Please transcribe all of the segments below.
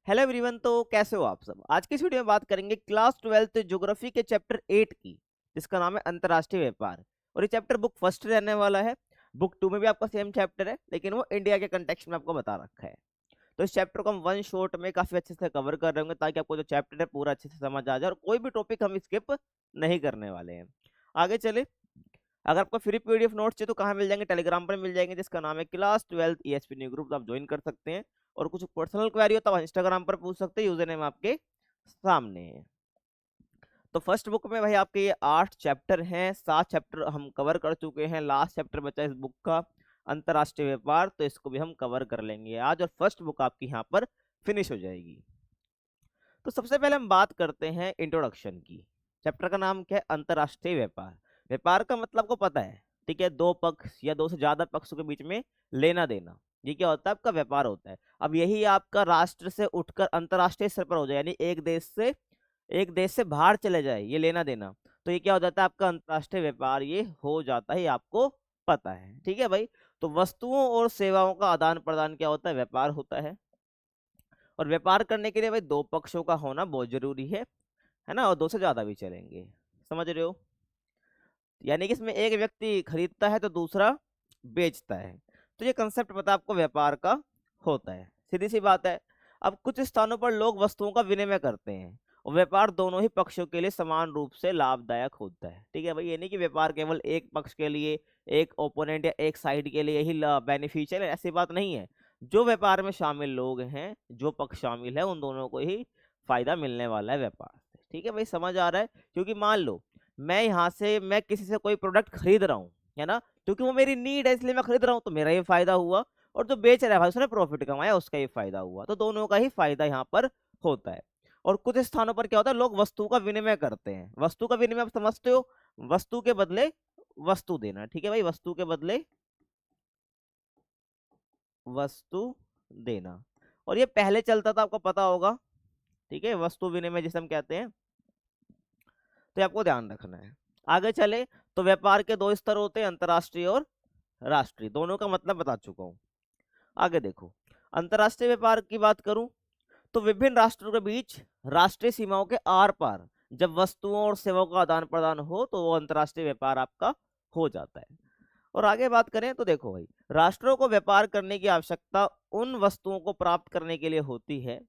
Hello everyone. तो कैसे हो आप सब। आज की इस वीडियो में बात करेंगे क्लास 12th ज्योग्राफी के चैप्टर 8 की, जिसका नाम है अंतर्राष्ट्रीय व्यापार। और ये चैप्टर बुक फर्स्ट रहने वाला है। बुक 2 में भी आपका सेम चैप्टर है, लेकिन वो इंडिया के कंटेक्स्ट में आपको बता रखा है। तो इस चैप्टर को हम वन शॉट में काफी अच्छे से कवर कर रहे होंगे, ताकि आपको जो चैप्टर है पूरा अच्छे से समझ आ जाए और कोई भी टॉपिक हम स्किप नहीं करने वाले हैं। आगे चले। अगर आपको फ्री पीडीएफ नोट्स चाहिए तो कहाँ मिल जाएंगे? टेलीग्राम पर मिल जाएंगे, जिसका नाम है क्लास 12 ईएसपी न्यू ग्रुप। आप ज्वाइन कर सकते हैं। और कुछ पर्सनल क्वेरी हो तो आप इंस्टाग्राम पर पूछ सकते हैं, यूजर नेम आपके सामने है। तो फर्स्ट बुक में भाई आपके ये 8 चैप्टर हैं, 7 चैप्टर हम कवर कर चुके हैं। लास्ट चैप्टर बचा इस बुक का अंतर्राष्ट्रीय व्यापार, तो इसको भी हम कवर कर लेंगे आज, और फर्स्ट बुक आपकी यहाँ पर फिनिश हो जाएगी। तो सबसे पहले हम बात करते हैं इंट्रोडक्शन की। चैप्टर का नाम क्या है? अंतर्राष्ट्रीय व्यापार। व्यापार का मतलब को पता है, ठीक है? दो पक्ष या दो से ज्यादा पक्षों के बीच में लेना देना, ये क्या होता है? आपका व्यापार होता है। अब यही आपका राष्ट्र से उठकर अंतर्राष्ट्रीय स्तर पर हो जाए, यानी एक देश से बाहर चले जाए ये लेना देना, तो ये क्या हो जाता है? आपका अंतर्राष्ट्रीय व्यापार ये हो जाता है, ये आपको पता है, ठीक है भाई। तो वस्तुओं और सेवाओं का आदान प्रदान क्या होता है? व्यापार होता है। और व्यापार करने के लिए भाई दो पक्षों का होना बहुत जरूरी है ना? और दो से ज्यादा भी चलेंगे, समझ रहे हो? यानी कि इसमें एक व्यक्ति खरीदता है तो दूसरा बेचता है। तो ये कंसेप्ट पता है आपको व्यापार का होता है, सीधी सी बात है। अब कुछ स्थानों पर लोग वस्तुओं का विनिमय करते हैं, और व्यापार दोनों ही पक्षों के लिए समान रूप से लाभदायक होता है, ठीक है भाई। ये नहीं कि व्यापार केवल एक पक्ष के लिए, एक ओपोनेंट या एक साइड के लिए ही बेनिफिशियल है, ऐसी बात नहीं है। जो व्यापार में शामिल लोग हैं, जो पक्ष शामिल है, उन दोनों को ही फायदा मिलने वाला है व्यापार से, ठीक है भाई। समझ आ रहा है? क्योंकि मान लो मैं किसी से कोई प्रोडक्ट खरीद रहा हूँ, है ना? क्योंकि वो मेरी नीड है इसलिए मैं खरीद रहा हूँ, तो मेरा ये फायदा हुआ। और जो बेच रहा है भाई उसने प्रॉफिट कमाया, उसका ये फायदा हुआ। तो दोनों का ही फायदा यहाँ पर होता है। और कुछ स्थानों पर क्या होता है? लोग वस्तु का विनिमय करते हैं। वस्तु का विनिमय आप समझते हो? वस्तु के बदले वस्तु देना, ठीक है भाई। वस्तु के बदले वस्तु देना। और ये पहले चलता था, आपको पता होगा, ठीक है? वस्तु विनिमय जिसे हम कहते हैं। तो ये आपको ध्यान रखना है। आगे चले तो व्यापार के दो स्तर होते हैं, अंतर्राष्ट्रीय और राष्ट्रीय। दोनों का मतलब बता चुका हूं। आगे देखो, अंतर्राष्ट्रीय व्यापार की बात करूं तो विभिन्न राष्ट्रों के बीच राष्ट्रीय सीमाओं के आर पार जब वस्तुओं और सेवाओं का आदान प्रदान हो, तो वो अंतर्राष्ट्रीय व्यापार आपका हो जाता है। और आगे बात करें तो देखो भाई, राष्ट्रों को व्यापार करने की आवश्यकता उन वस्तुओं को प्राप्त करने के लिए होती है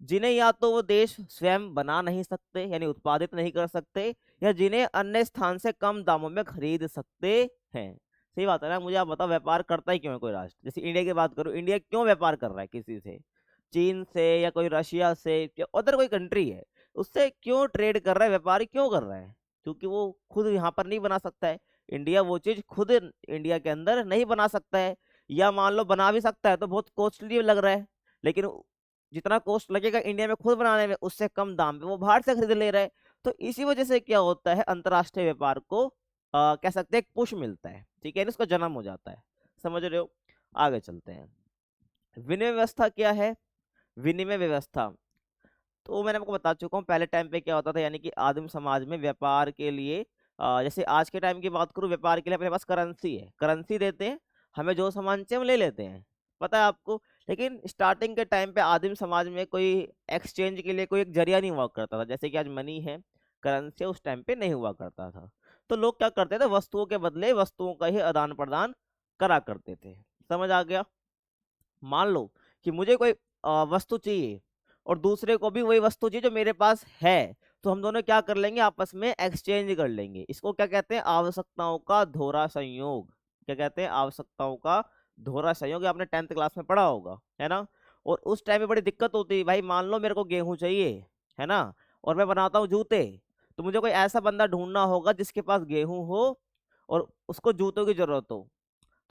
जिन्हें या तो वो देश स्वयं बना नहीं सकते, यानी उत्पादित नहीं कर सकते, या जिन्हें अन्य स्थान से कम दामों में खरीद सकते हैं। सही बात है ना? मुझे आप बताओ, व्यापार करता ही क्यों है कोई राष्ट्र? जैसे इंडिया की बात करो, इंडिया क्यों व्यापार कर रहा है किसी से? चीन से या कोई रशिया से या अदर कोई कंट्री है, उससे क्यों ट्रेड कर रहा है, व्यापार क्यों कर रहा है? क्योंकि वो खुद यहाँ पर नहीं बना सकता है। इंडिया वो चीज खुद इंडिया के अंदर नहीं बना सकता है, या मान लो बना भी सकता है तो बहुत कॉस्टली लग रहा है। लेकिन जितना कॉस्ट लगेगा इंडिया में खुद बनाने में, उससे कम दाम पे वो बाहर से खरीद ले रहा है। तो इसी वजह से क्या होता है, अंतरराष्ट्रीय व्यापार को कह सकते हैं पुश मिलता है, ठीक है? इसका जन्म हो जाता है, समझ रहे हो? आगे चलते हैं। विनिमय व्यवस्था क्या है? विनिमय व्यवस्था तो मैंने आपको बता चुका हूँ। पहले टाइम पे क्या होता था, यानी कि आदिम समाज में व्यापार के लिए जैसे आज के टाइम की बात करूँ, व्यापार के लिए अपने पास करेंसी है, करेंसी देते हैं, हमें जो सामान चाहिए हम ले लेते हैं, पता है आपको। लेकिन स्टार्टिंग के टाइम पे आदिम समाज में कोई एक्सचेंज के लिए कोई एक जरिया नहीं हुआ करता था, जैसे कि आज मनी है, करेंसी, उस टाइम पे नहीं हुआ करता था। तो लोग क्या करते थे? वस्तुओं के बदले वस्तुओं का ही आदान प्रदान करा करते थे। समझ आ गया? मान लो कि मुझे कोई वस्तु चाहिए, और दूसरे को भी वही वस्तु चाहिए जो मेरे पास है, तो हम दोनों क्या कर लेंगे? आपस में एक्सचेंज कर लेंगे। इसको क्या कहते हैं? आवश्यकताओं का दोहरा संयोग। क्या कहते हैं? आवश्यकताओं का दोहरा संयोग। ये आपने 10th क्लास में पढ़ा होगा, है ना? और उस टाइम में बड़ी दिक्कत होती है भाई। मान लो मेरे को गेहूं चाहिए, है ना, और मैं बनाता हूँ जूते, तो मुझे कोई ऐसा बंदा ढूंढना होगा जिसके पास गेहूं हो और उसको जूतों की जरूरत हो।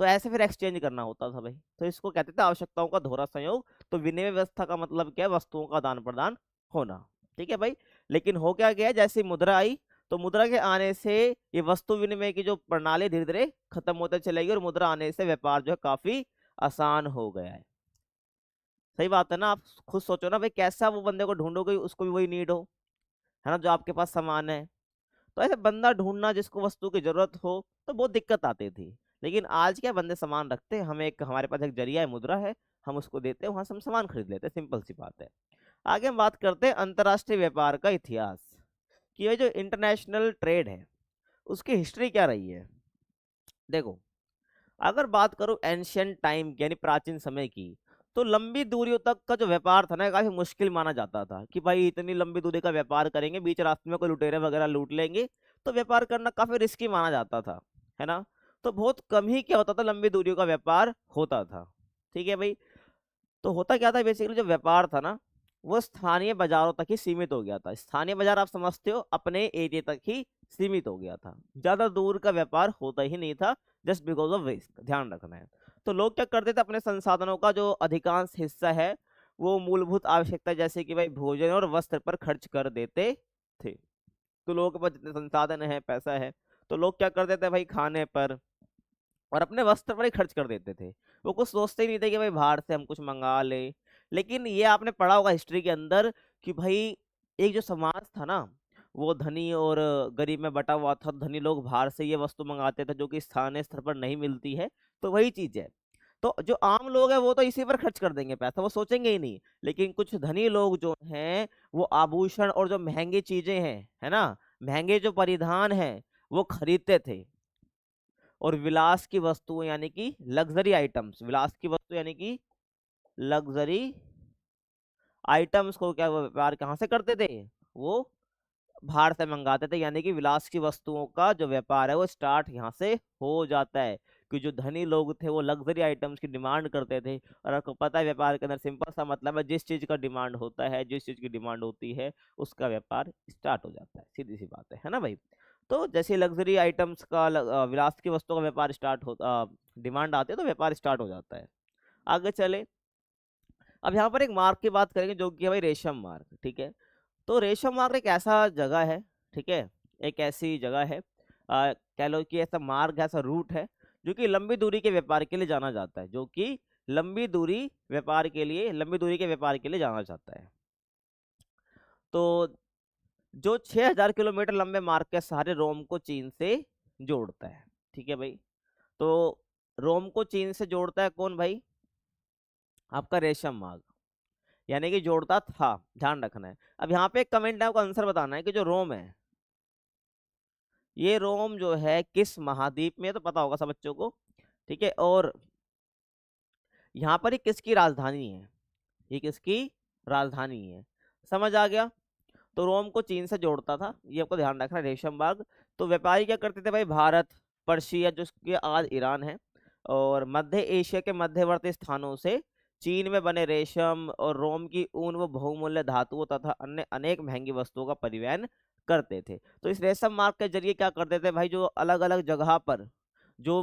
तो ऐसे फिर एक्सचेंज करना होता था भाई। तो इसको कहते थे आवश्यकताओं का दोहरा संयोग। तो विनिमय व्यवस्था का मतलब क्या है? वस्तुओं का आदान प्रदान होना, ठीक है भाई। लेकिन हो क्या गया, जैसे मुद्रा आई, तो मुद्रा के आने से ये वस्तु विनिमय की जो प्रणाली धीरे धीरे खत्म होते चलेगी, और मुद्रा आने से व्यापार जो है काफी आसान हो गया है। सही बात है ना? आप खुद सोचो ना भाई, कैसा वो बंदे को ढूंढोगे उसको भी वही नीड हो, है ना, जो आपके पास सामान है। तो ऐसे बंदा ढूंढना जिसको वस्तु की जरूरत हो, तो बहुत दिक्कत आती थी। लेकिन आज क्या बंदे सामान रखते हैं, हमारे पास एक जरिया है, मुद्रा है, हम उसको देते हैं, वहां से हम सामान खरीद लेते हैं, सिंपल सी बात है। आगे हम बात करते हैं अंतर्राष्ट्रीय व्यापार का इतिहास, कि ये जो इंटरनेशनल ट्रेड है उसकी हिस्ट्री क्या रही है। देखो, अगर बात करो एंशियंट टाइम यानी प्राचीन समय की, तो लंबी दूरियों तक का जो व्यापार था ना, काफी मुश्किल माना जाता था कि भाई इतनी लंबी दूरी का व्यापार करेंगे, बीच रास्ते में कोई लुटेरे वगैरह लूट लेंगे, तो व्यापार करना काफी रिस्की माना जाता था, है ना। तो बहुत कम ही क्या होता था, लंबी दूरियों का व्यापार होता था। ठीक है भाई। तो होता क्या था बेसिकली, जो व्यापार था ना वो स्थानीय बाजारों तक ही सीमित हो गया था। स्थानीय बाजार आप समझते हो, अपने एरिया तक ही सीमित हो गया था, ज्यादा दूर का व्यापार होता ही नहीं था, जस्ट बिकॉज ऑफ रिस्क, ध्यान रखना है। तो लोग क्या करते थे, अपने संसाधनों का जो अधिकांश हिस्सा है वो मूलभूत आवश्यकता जैसे कि भाई भोजन और वस्त्र पर खर्च कर देते थे। तो लोगों के पास जितने संसाधन है, पैसा है, तो लोग क्या करते थे भाई, खाने पर और अपने वस्त्र पर ही खर्च कर देते थे। वो कुछ सोचते ही नहीं थे कि भाई बाहर से हम कुछ मंगा ले। लेकिन ये आपने पढ़ा होगा हिस्ट्री के अंदर कि भाई एक जो समाज था ना, वो धनी और गरीब में बटा हुआ था। धनी लोग बाहर से ये वस्तु मंगाते थे जो कि स्थानीय स्तर पर नहीं मिलती है। तो वही चीज है, तो जो आम लोग हैं वो तो इसी पर खर्च कर देंगे पैसा, वो सोचेंगे ही नहीं। लेकिन कुछ धनी लोग जो हैं वो आभूषण और जो महंगी चीजें हैं, है ना, महंगे जो परिधान हैं वो खरीदते थे। और विलास की वस्तुएं यानी कि लग्जरी आइटम्स, विलास की वस्तु यानी कि लग्जरी आइटम्स को क्या वो व्यापार कहाँ से करते थे, वो बाहर से मंगाते थे। यानी कि विलास की वस्तुओं का जो व्यापार है वो स्टार्ट यहाँ से हो जाता है, कि जो धनी लोग थे वो लग्जरी आइटम्स की डिमांड करते थे। और आपको पता है व्यापार के अंदर सिंपल सा मतलब है, जिस चीज का डिमांड होता है, जिस चीज की डिमांड होती है उसका व्यापार स्टार्ट हो जाता है, सीधी सी बात है ना भाई। तो जैसे लग्जरी आइटम्स का विलास की वस्तुओं का व्यापार स्टार्ट होता, डिमांड आती है तो व्यापार स्टार्ट हो जाता है। आगे चले, अब यहाँ पर एक मार्ग की बात करेंगे जो कि है भाई रेशम मार्ग। ठीक है। तो रेशम मार्ग एक ऐसा जगह है, ठीक है, एक ऐसी जगह है, कह लो कि ऐसा मार्ग, ऐसा रूट है जो कि लंबी दूरी के व्यापार के लिए जाना जाता है, जो कि लंबी दूरी के व्यापार के लिए जाना जाता है। तो जो 6000 किलोमीटर लंबे मार्ग के सहारे रोम को चीन से जोड़ता है। ठीक है भाई। तो रोम को चीन से जोड़ता है कौन भाई, आपका रेशम मार्ग, यानी कि जोड़ता था, ध्यान रखना है। अब यहाँ पे एक कमेंट है, आपको आंसर बताना है कि जो रोम है, ये रोम जो है किस महाद्वीप में है, तो पता होगा सब बच्चों को। ठीक है। और यहाँ पर ये किसकी राजधानी है, ये किसकी राजधानी है, समझ आ गया। तो रोम को चीन से जोड़ता था, ये आपको ध्यान रखना है, रेशम बाग। तो व्यापारी क्या करते थे भाई, भारत, पर्शिया जो कि आज ईरान है, और मध्य एशिया के मध्यवर्ती स्थानों से चीन में बने रेशम और रोम की ऊन व बहुमूल्य धातुओं तथा अन्य अनेक महंगी वस्तुओं का परिवहन करते थे। तो इस रेशम मार्ग के जरिए क्या करते थे भाई, जो अलग अलग जगह पर जो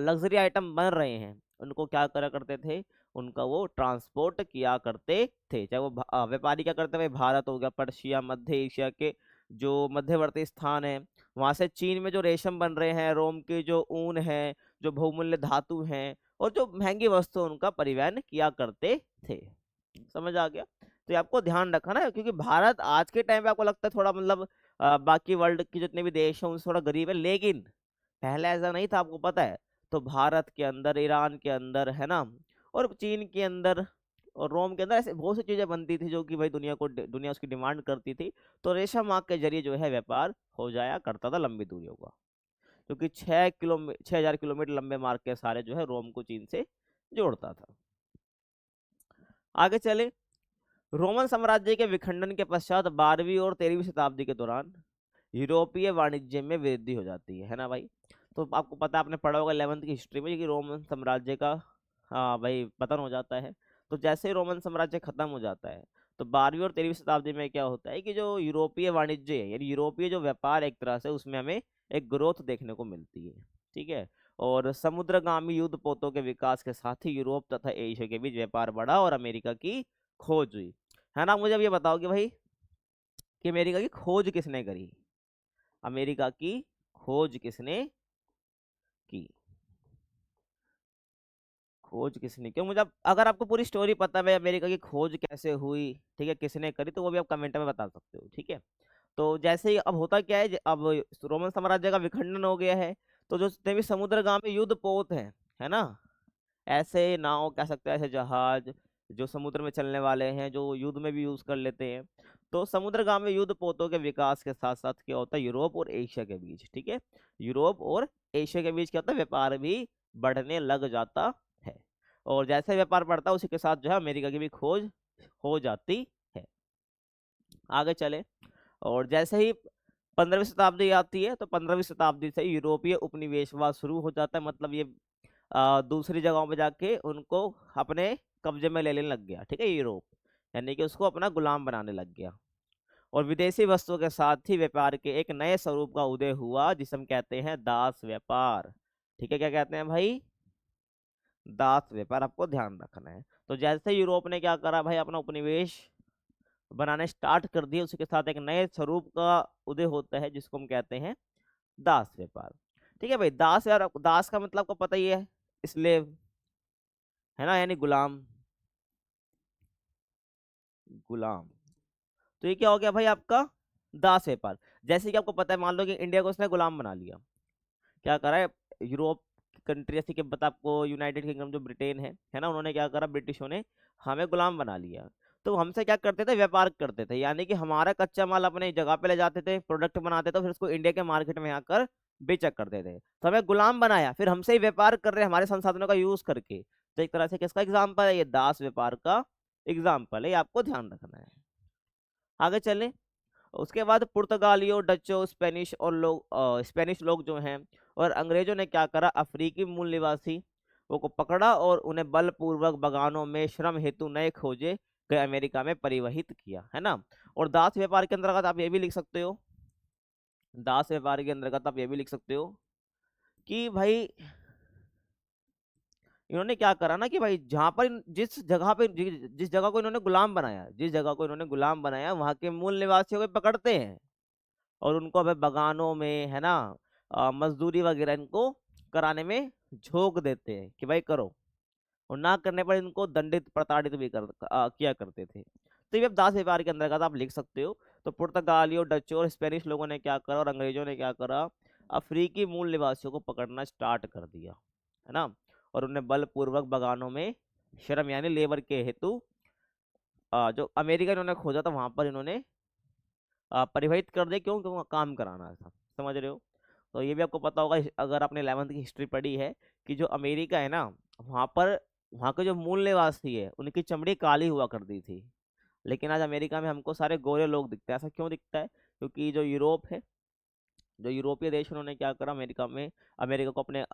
लग्जरी आइटम बन रहे हैं उनको क्या करा करते थे, उनका वो ट्रांसपोर्ट किया करते थे। चाहे वो व्यापारी क्या करते थे, भारत हो गया, पर्शिया, मध्य एशिया के जो मध्यवर्ती स्थान है, वहां से चीन में जो रेशम बन रहे हैं, रोम के जो ऊन है, जो बहुमूल्य धातु हैं और जो महंगी वस्तु, उनका परिवहन किया करते थे। समझ आ गया। तो ये आपको ध्यान रखना है, क्योंकि भारत आज के टाइम पे आपको लगता है थोड़ा मतलब बाकी वर्ल्ड के जितने भी देश हैं उनसे थोड़ा गरीब है, लेकिन पहले ऐसा नहीं था, आपको पता है। तो भारत के अंदर, ईरान के अंदर, है ना, और चीन के अंदर और रोम के अंदर ऐसे बहुत सी चीजें बनती थी जो कि भाई दुनिया उसकी डिमांड करती थी। तो रेशम मार्ग के जरिए जो है व्यापार हो जाया करता था लंबी दूरियों का, क्योंकि 6000 किलोमीटर लंबे मार्ग के सारे जो है रोम को चीन से जोड़ता था। आगे चले, रोमन साम्राज्य के विखंडन के पश्चात 12वीं और 13वीं शताब्दी के दौरान यूरोपीय वाणिज्य में वृद्धि हो जाती है ना भाई। तो आपको पता, आपने पढ़ा होगा 11th की हिस्ट्री में कि रोमन साम्राज्य का, हाँ भाई, पतन हो जाता है। तो जैसे ही रोमन साम्राज्य खत्म हो जाता है, तो 12वीं और 13वीं शताब्दी में क्या होता है कि जो यूरोपीय वाणिज्य है, यानी यूरोपीय जो व्यापार एक तरह से, उसमें हमें एक ग्रोथ देखने को मिलती है। ठीक है। और समुद्रगामी युद्ध पोतों के विकास के साथ ही यूरोप तथा एशिया के बीच व्यापार बढ़ा और अमेरिका की खोज हुई। है ना। मुझे अब ये बताओ कि भाई, कि अमेरिका की खोज किसने करी, अमेरिका की खोज किसने की, खोज किसने, क्यों मुझे अगर आपको पूरी स्टोरी पता है अमेरिका की खोज कैसे हुई, ठीक है, किसने करी, तो वो भी आप कमेंट में बता सकते हो। ठीक है। तो जैसे ही अब होता क्या है, अब रोमन साम्राज्य का विखंडन हो गया है, तो जो जितने भी समुद्रगामी युद्ध पोत हैं, है ना, ऐसे नाव कह सकते हैं, ऐसे जहाज जो समुद्र में चलने वाले हैं, जो युद्ध में भी यूज कर लेते हैं। तो समुद्रगामी युद्ध पोतों के विकास के साथ साथ क्या होता है, यूरोप और एशिया के बीच, ठीक है, यूरोप और एशिया के बीच क्या होता है, व्यापार भी बढ़ने लग जाता है। और जैसे व्यापार बढ़ता है उसी के साथ जो है अमेरिका की भी खोज हो जाती है। आगे चले, और जैसे ही 15वीं शताब्दी आती है तो 15वीं शताब्दी से यूरोपीय उपनिवेशवाद शुरू हो जाता है। मतलब ये दूसरी जगहों पे जाके उनको अपने कब्जे में ले लेने लग गया, ठीक है, यूरोप, यानी कि उसको अपना गुलाम बनाने लग गया। और विदेशी वस्तुओं के साथ ही व्यापार के एक नए स्वरूप का उदय हुआ जिसे हम कहते हैं दास व्यापार। ठीक है, क्या कहते हैं भाई, दास व्यापार, आपको ध्यान रखना है। तो जैसे यूरोप ने क्या करा भाई, अपना उपनिवेश बनाने स्टार्ट कर दिए, उसके साथ एक नए स्वरूप का उदय होता है जिसको हम कहते हैं दास व्यापार। ठीक है भाई, दास यार, दास का मतलब को पता ही है, स्लेव, है ना, यानी गुलाम, गुलाम। तो ये क्या हो गया भाई आपका दास व्यापार। जैसे कि आपको पता है, मान लो कि इंडिया को उसने गुलाम बना लिया, क्या करा है, यूरोप की कंट्री, जैसे कि बता आपको यूनाइटेड किंगडम जो ब्रिटेन है ना, उन्होंने क्या करा, ब्रिटिशों ने हमें गुलाम बना लिया। तो हमसे क्या करते थे, व्यापार करते थे, यानी कि हमारा कच्चा माल अपने जगह पे ले जाते थे, प्रोडक्ट बनाते थे, फिर उसको इंडिया के मार्केट में आकर बेचा करते थे। तो हमें गुलाम बनाया, फिर हमसे ही व्यापार कर रहे हैं हमारे संसाधनों का यूज करके। तो एक तरह से किसका एग्जाम्पल है, ये दास व्यापार का एग्जाम्पल है, ये आपको ध्यान रखना है। आगे चलें, उसके बाद पुर्तगालियों, डचों, स्पेनिश और स्पेनिश लोग जो हैं और अंग्रेजों ने क्या करा, अफ्रीकी मूल निवासी वो को पकड़ा और उन्हें बलपूर्वक बगानों में श्रम हेतु नए खोजे गए अमेरिका में परिवहित किया, है ना। और दास व्यापार के अंतर्गत आप ये भी लिख सकते हो, दास व्यापार के अंतर्गत आप ये भी लिख सकते हो कि भाई इन्होंने क्या करा ना, कि भाई जहां पर जिस जगह पे जिस जगह को इन्होंने गुलाम बनाया, जिस जगह को इन्होंने गुलाम बनाया, वहां के मूल निवासियों को पकड़ते हैं और उनको अब बगानों में, है ना, मजदूरी वगैरह इनको कराने में झोंक देते हैं कि भाई करो, और ना करने पर इनको दंडित प्रताड़ित भी किया करते थे। तो ये अब दास व्यापार के अंतर्गत आप लिख सकते हो। तो पुर्तगालियों, डचों और स्पेनिश लोगों ने क्या करा और अंग्रेजों ने क्या करा, अफ्रीकी मूल निवासियों को पकड़ना स्टार्ट कर दिया, है ना, और उन्हें बलपूर्वक बगानों में श्रम यानी लेबर के हेतु जो अमेरिका इन्होंने खोजा था वहां पर इन्होंने परिवहित कर दे, क्यों, क्यों काम कराना था, समझ रहे हो। तो ये भी आपको पता होगा अगर आपने 11वीं की हिस्ट्री पढ़ी है, कि जो अमेरिका है ना, वहाँ पर वहाँ के जो मूल निवासी है उनकी चमड़ी काली हुआ करती थी, लेकिन आज अमेरिका में हमको सारे गोरे लोग दिखते हैं। ऐसा क्यों दिखता है, क्योंकि जो यूरोप है, जो यूरोपीय देश, उन्होंने क्या करा, अमेरिका को अपने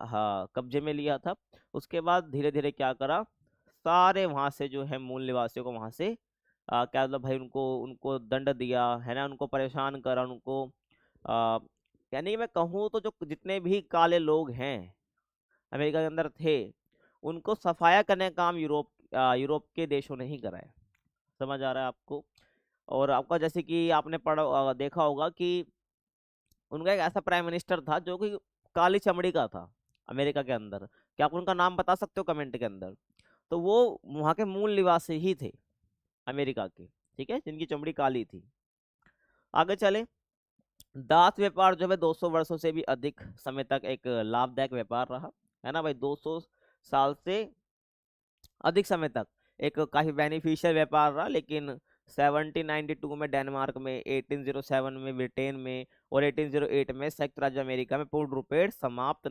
कब्जे में लिया था। उसके बाद धीरे धीरे क्या करा, सारे वहाँ से जो है मूल निवासियों को वहाँ से क्या मतलब भाई, उनको उनको दंड दिया, है ना, उनको परेशान करा, उनको आ, यानी कि मैं कहूँ तो जो जितने भी काले लोग हैं अमेरिका के अंदर थे, उनको सफाया करने का काम यूरोप के देशों ने ही करा है। समझ आ रहा है आपको। और आपका जैसे कि आपने देखा होगा कि उनका एक ऐसा प्राइम मिनिस्टर था जो कि काली चमड़ी का था अमेरिका के अंदर। क्या आप उनका नाम बता सकते हो कमेंट के अंदर। तो वो वहाँ के मूल निवासी ही थे अमेरिका के, ठीक है, जिनकी चमड़ी काली थी। आगे चले, दास व्यापार जो है 200 वर्षों से भी अधिक समय तक एक लाभदायक व्यापार रहा, है ना भाई, 200 साल से अधिक समय तक एक काफी बेनिफिशियल व्यापार रहा। लेकिन 1792 में डेनमार्क में, 1807 में ब्रिटेन में और 1808 में संयुक्त राज्य अमेरिका में पूर्ण रूपेण समाप्त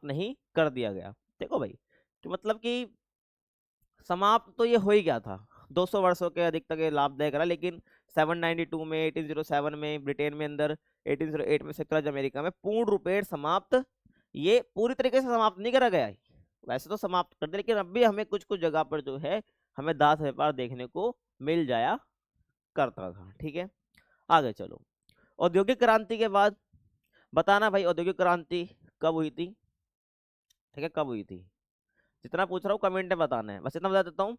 नहीं कर दिया गया। देखो भाई, कि मतलब कि समाप्त तो ये हो ही गया था, 200 वर्षों के अधिक तक ये लाभदायक रहा, लेकिन 792 में, 1807 में ब्रिटेन में अंदर, 1808 में संयुक्त राज्य अमेरिका में पूर्ण रूपेण समाप्त, ये पूरी तरीके से समाप्त नहीं करा गया है, वैसे तो समाप्त कर दिया, लेकिन अब भी हमें कुछ कुछ जगह पर जो है हमें दास व्यापार देखने को मिल जाया करता था। ठीक है, आगे चलो, औद्योगिक क्रांति के बाद बताना भाई, औद्योगिक क्रांति कब हुई थी, ठीक है, कब हुई थी, जितना पूछ रहा हूँ कमेंट में बताना है, बस इतना बता देता हूँ।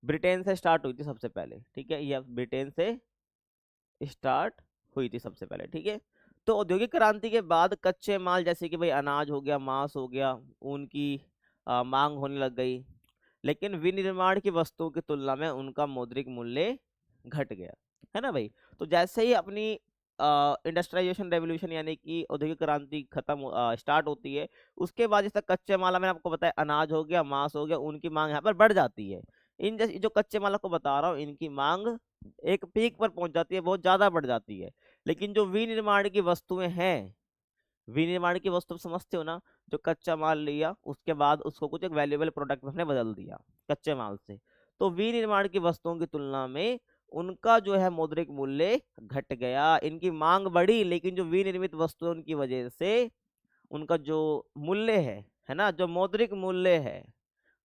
ब्रिटेन से स्टार्ट हुई थी सबसे पहले, ठीक है, ये ब्रिटेन से स्टार्ट हुई थी सबसे पहले, ठीक है। तो औद्योगिक क्रांति के बाद कच्चे माल जैसे कि भाई अनाज हो गया, मांस हो गया, ऊन की मांग होने लग गई, लेकिन विनिर्माण की वस्तुओं की तुलना में उनका मौद्रिक मूल्य घट गया, है ना भाई। तो जैसे ही अपनी इंडस्ट्रियलाइजेशन रेवोल्यूशन यानी कि औद्योगिक क्रांति खत्म स्टार्ट होती है, उसके बाद जैसे कच्चे माल मैंने आपको बताया, अनाज हो गया, मांस हो गया, उनकी मांग यहाँ पर बढ़ जाती है। इन जो कच्चे माल को बता रहा हूँ, इनकी मांग एक पीक पर पहुंच जाती है, बहुत ज्यादा बढ़ जाती है। लेकिन जो विनिर्माण की वस्तुएं हैं, विनिर्माण की वस्तु समझते हो ना, जो कच्चा माल लिया उसके बाद उसको कुछ एक वैल्यूएबल प्रोडक्ट में हमने बदल दिया कच्चे माल से, तो विनिर्माण की वस्तुओं की तुलना में उनका जो है मौद्रिक मूल्य घट गया। इनकी मांग बढ़ी, लेकिन जो विनिर्मित वस्तु उनकी वजह से उनका जो मूल्य है ना, जो मौद्रिक मूल्य है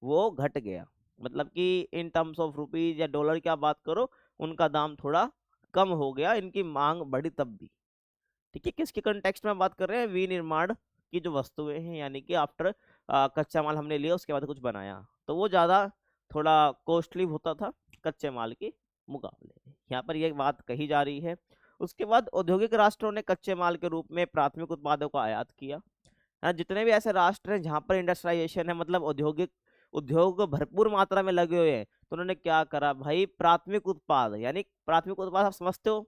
वो घट गया। मतलब कि इन टर्म्स ऑफ रुपीज या डॉलर की आप बात करो, उनका दाम थोड़ा कम हो गया, इनकी मांग बढ़ी तब भी। ठीक है, किसके कंटेक्स्ट में बात कर रहे हैं, विनिर्माण की जो वस्तुएं हैं, यानी कि आफ्टर कच्चा माल हमने लिया उसके बाद कुछ बनाया, तो वो ज्यादा थोड़ा कॉस्टली होता था कच्चे माल के मुकाबले। यहाँ पर ये बात कही जा रही है। उसके बाद औद्योगिक राष्ट्रों ने कच्चे माल के रूप में प्राथमिक उत्पादों का आयात किया। हाँ, जितने भी ऐसे राष्ट्र हैं जहाँ पर इंडस्ट्रियलाइजेशन है, मतलब औद्योगिक उद्योग भरपूर मात्रा में लगे हुए हैं, तो उन्होंने क्या करा भाई, प्राथमिक उत्पाद, यानी प्राथमिक उत्पाद आप समझते हो,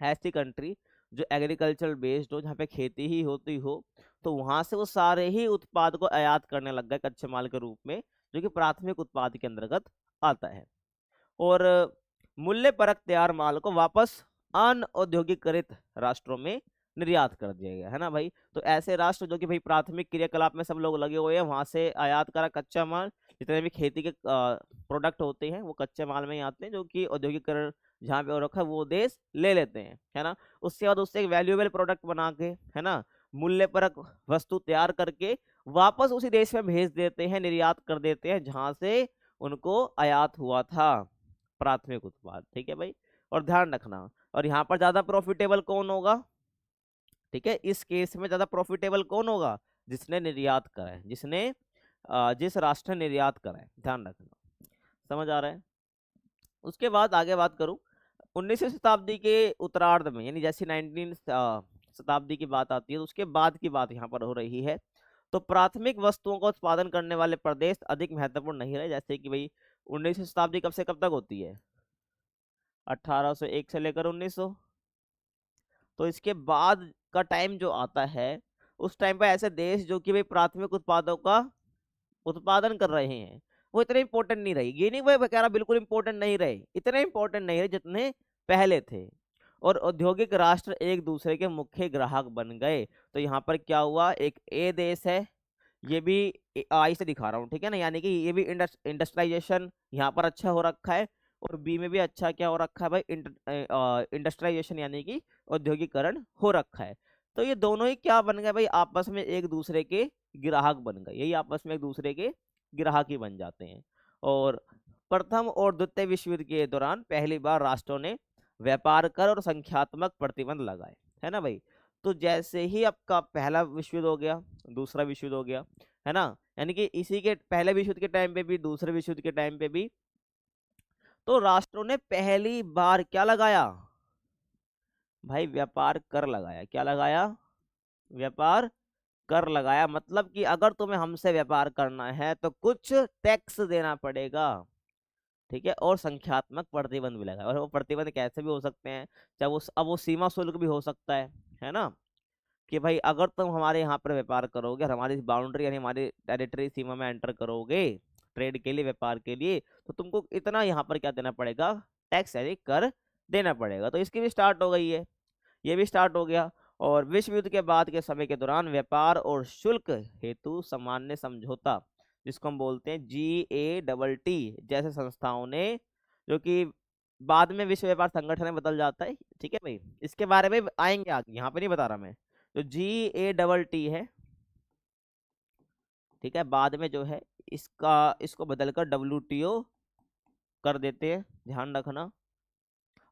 ऐसी कंट्री जो एग्रीकल्चर बेस्ड हो, जहाँ पे खेती ही होती हो, तो वहां से वो सारे ही उत्पाद को आयात करने लग गए कच्चे माल के रूप में, जो कि प्राथमिक उत्पाद के अंतर्गत आता है। और मूल्य परक तैयार माल को वापस अनऔद्योगिकीकृत राष्ट्रों में निर्यात कर दिया गया, है ना भाई। तो ऐसे राष्ट्र जो कि भाई प्राथमिक क्रियाकलाप में सब लोग लगे हुए हैं, वहां से आयात करा कच्चा माल, जितने भी खेती के प्रोडक्ट होते हैं वो कच्चे माल में ही आते हैं, जो कि औद्योगिकरण जहाँ पे हो रखा है वो देश ले लेते हैं, है ना। उसके बाद उससे एक वैल्यूएबल प्रोडक्ट बना के, है ना, मूल्य परक वस्तु तैयार करके वापस उसी देश में भेज देते हैं, निर्यात कर देते हैं जहां से उनको आयात हुआ था प्राथमिक उत्पाद। ठीक है भाई, और ध्यान रखना, और यहाँ पर ज्यादा प्रॉफिटेबल कौन होगा, ठीक है, इस केस में ज्यादा प्रॉफिटेबल कौन होगा, जिसने निर्यात करा है, जिसने जिस राष्ट्र ने निर्यात करा है, ध्यान रखना। समझ आ रहा है। उसके बाद आगे बात करूं, 19वीं शताब्दी के उत्तरार्ध में, यानी जैसे 19 शताब्दी की बात आती है, तो उसके बाद की बात यहाँ पर हो रही है, तो प्राथमिक वस्तुओं का उत्पादन करने वाले प्रदेश अधिक महत्वपूर्ण नहीं रहे। जैसे कि भाई 19वीं शताब्दी कब से कब तक होती है, 1801 से लेकर 1900, तो इसके बाद का टाइम जो आता है, उस टाइम पर ऐसे देश जो कि भाई प्राथमिक उत्पादों का उत्पादन कर रहे हैं, वो इतने इंपॉर्टेंट नहीं रही। ये नहीं भाई कह रहा बिल्कुल इंपॉर्टेंट नहीं रहे, इतने इंपॉर्टेंट नहीं रहे जितने पहले थे, और औद्योगिक राष्ट्र एक दूसरे के मुख्य ग्राहक बन गए। तो यहाँ पर क्या हुआ, एक ए देश है, ये भी आई से दिखा रहा हूँ, ठीक है ना, यानी कि ये भी इंडस्ट्रियलाइजेशन यहाँ पर अच्छा हो रखा है, और बी में भी अच्छा क्या हो रखा है भाई, इंडस्ट्रियलाइजेशन यानी कि औद्योगिकरण हो रखा है। तो ये दोनों ही क्या बन गए भाई, आपस में एक दूसरे के ग्राहक बन गए, यही आपस में एक दूसरे के ग्राहक ही बन जाते हैं। और प्रथम और द्वितीय विश्व युद्ध के दौरान पहली बार राष्ट्रों ने व्यापार कर और संख्यात्मक प्रतिबंध लगाए, है ना भाई। तो जैसे ही आपका पहला विश्व युद्ध हो गया, दूसरा विश्व युद्ध हो गया, है ना, यानी कि इसी के पहले विश्व युद्ध के टाइम पे भी, दूसरे विश्व युद्ध के टाइम पे भी, तो राष्ट्रों ने पहली बार क्या लगाया भाई, व्यापार कर लगाया। क्या लगाया, व्यापार कर लगाया। मतलब कि अगर तुम्हें हमसे व्यापार करना है तो कुछ टैक्स देना पड़ेगा, ठीक है, और संख्यात्मक प्रतिबंध भी लगा। और वो प्रतिबंध कैसे भी हो सकते हैं, चाहे वो अब वो सीमा शुल्क भी हो सकता है ना, कि भाई अगर तुम हमारे यहाँ पर व्यापार करोगे और हमारी बाउंड्री यानी हमारी टेरिटरी सीमा में एंटर करोगे ट्रेड के लिए, व्यापार के लिए, तो तुमको इतना यहाँ पर क्या देना पड़ेगा, टैक्स यानी कर देना पड़ेगा। तो इसकी भी स्टार्ट हो गई है, ये भी स्टार्ट हो गया। और विश्व युद्ध के बाद के समय के दौरान व्यापार और शुल्क हेतु सामान्य समझौता, जिसको हम बोलते हैं GATT जैसे संस्थाओं ने, जो कि बाद में विश्व व्यापार संगठन में बदल जाता है, ठीक है भाई, इसके बारे में आएंगे आगे, यहाँ पे नहीं बता रहा मैं। जो GATT है, ठीक है, बाद में जो है इसको बदलकर WTO कर देते हैं, ध्यान रखना।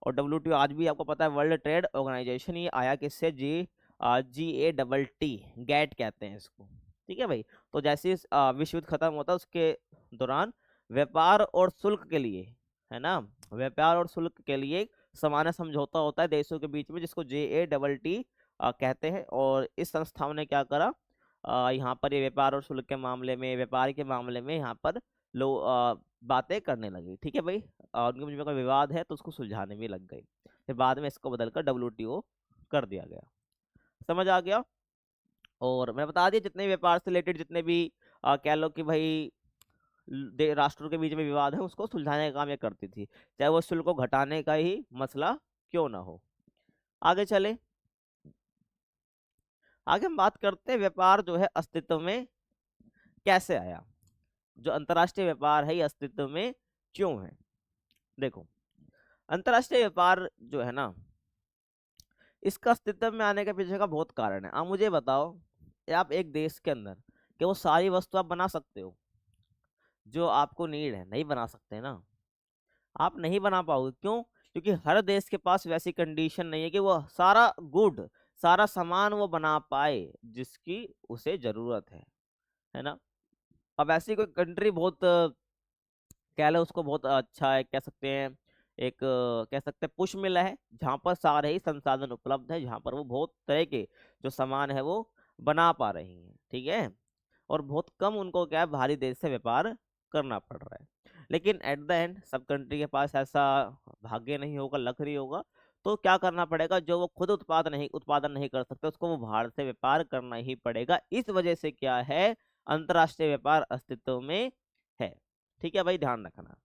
और WTO आज भी आपको पता है वर्ल्ड ट्रेड ऑर्गेनाइजेशन, ये आया किससे, GATT, गैट कहते हैं इसको, ठीक है भाई। तो जैसे विश्व युद्ध खत्म होता है उसके दौरान व्यापार और शुल्क के लिए, है ना, व्यापार और शुल्क के लिए एक सामान्य समझौता होता है देशों के बीच में, जिसको JATT कहते हैं। और इस संस्थाओं ने क्या करा, यहाँ पर ये व्यापार और शुल्क के मामले में, व्यापार के मामले में यहाँ पर बातें करने लगी, ठीक है भाई। और उनके बीच में कोई विवाद है तो उसको सुलझाने में लग गई। फिर बाद में इसको बदलकर WTO कर दिया गया। समझ आ गया। और मैं बता दिया जितने व्यापार से रिलेटेड जितने भी कह लो कि भाई राष्ट्रों के बीच में विवाद है उसको सुलझाने का काम ये करती थी, चाहे वो शुल्क को घटाने का ही मसला क्यों ना हो। आगे चले। आगे हम बात करते हैं व्यापार जो है अस्तित्व में कैसे आया। जो अंतर्राष्ट्रीय व्यापार है ये अस्तित्व में क्यों है। देखो, अंतर्राष्ट्रीय व्यापार जो है ना, इसका अस्तित्व में आने के पीछे का बहुत कारण है। आप मुझे बताओ, ये आप एक देश के अंदर कि वो सारी वस्तु आप बना सकते हो जो आपको नीड है? नहीं बना सकते ना, आप नहीं बना पाओगे। क्यों? क्योंकि हर देश के पास वैसी कंडीशन नहीं है कि वो सारा गुड, सारा सामान वो बना पाए जिसकी उसे जरूरत है ना। अब ऐसी कोई कंट्री बहुत कह लो उसको बहुत अच्छा है, कह सकते हैं एक कह सकते हैं पुश मिला है, जहाँ पर सारे ही संसाधन उपलब्ध है, जहाँ पर वो बहुत तरह के जो सामान है वो बना पा रही हैं, ठीक है। और बहुत कम उनको क्या है बाहरी देश से व्यापार करना पड़ रहा है। लेकिन एट द एंड सब कंट्री के पास ऐसा भाग्य नहीं होगा, लक नहीं होगा। तो क्या करना पड़ेगा, जो वो खुद उत्पादन नहीं कर सकते उसको वो बाहर से व्यापार करना ही पड़ेगा। इस वजह से क्या है, अंतर्राष्ट्रीय व्यापार अस्तित्व में है। ठीक है भाई, ध्यान रखना।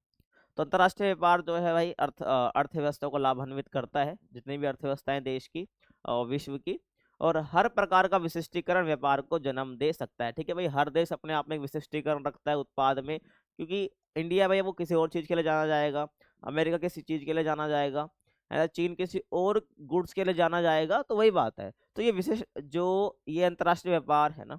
तो अंतर्राष्ट्रीय व्यापार जो है भाई अर्थव्यवस्था को लाभान्वित करता है, जितनी भी अर्थव्यवस्थाएं देश की और विश्व की। और हर प्रकार का विशिष्टीकरण व्यापार को जन्म दे सकता है, ठीक है भाई। हर देश अपने आप में एक विशिष्टीकरण रखता है उत्पाद में, क्योंकि इंडिया भाई वो किसी और चीज के लिए जाना जाएगा, अमेरिका किसी चीज के लिए जाना जाएगा, है ना, चीन किसी और गुड्स के लिए जाना जाएगा। तो वही बात है। तो ये विशेष जो ये अंतर्राष्ट्रीय व्यापार है ना,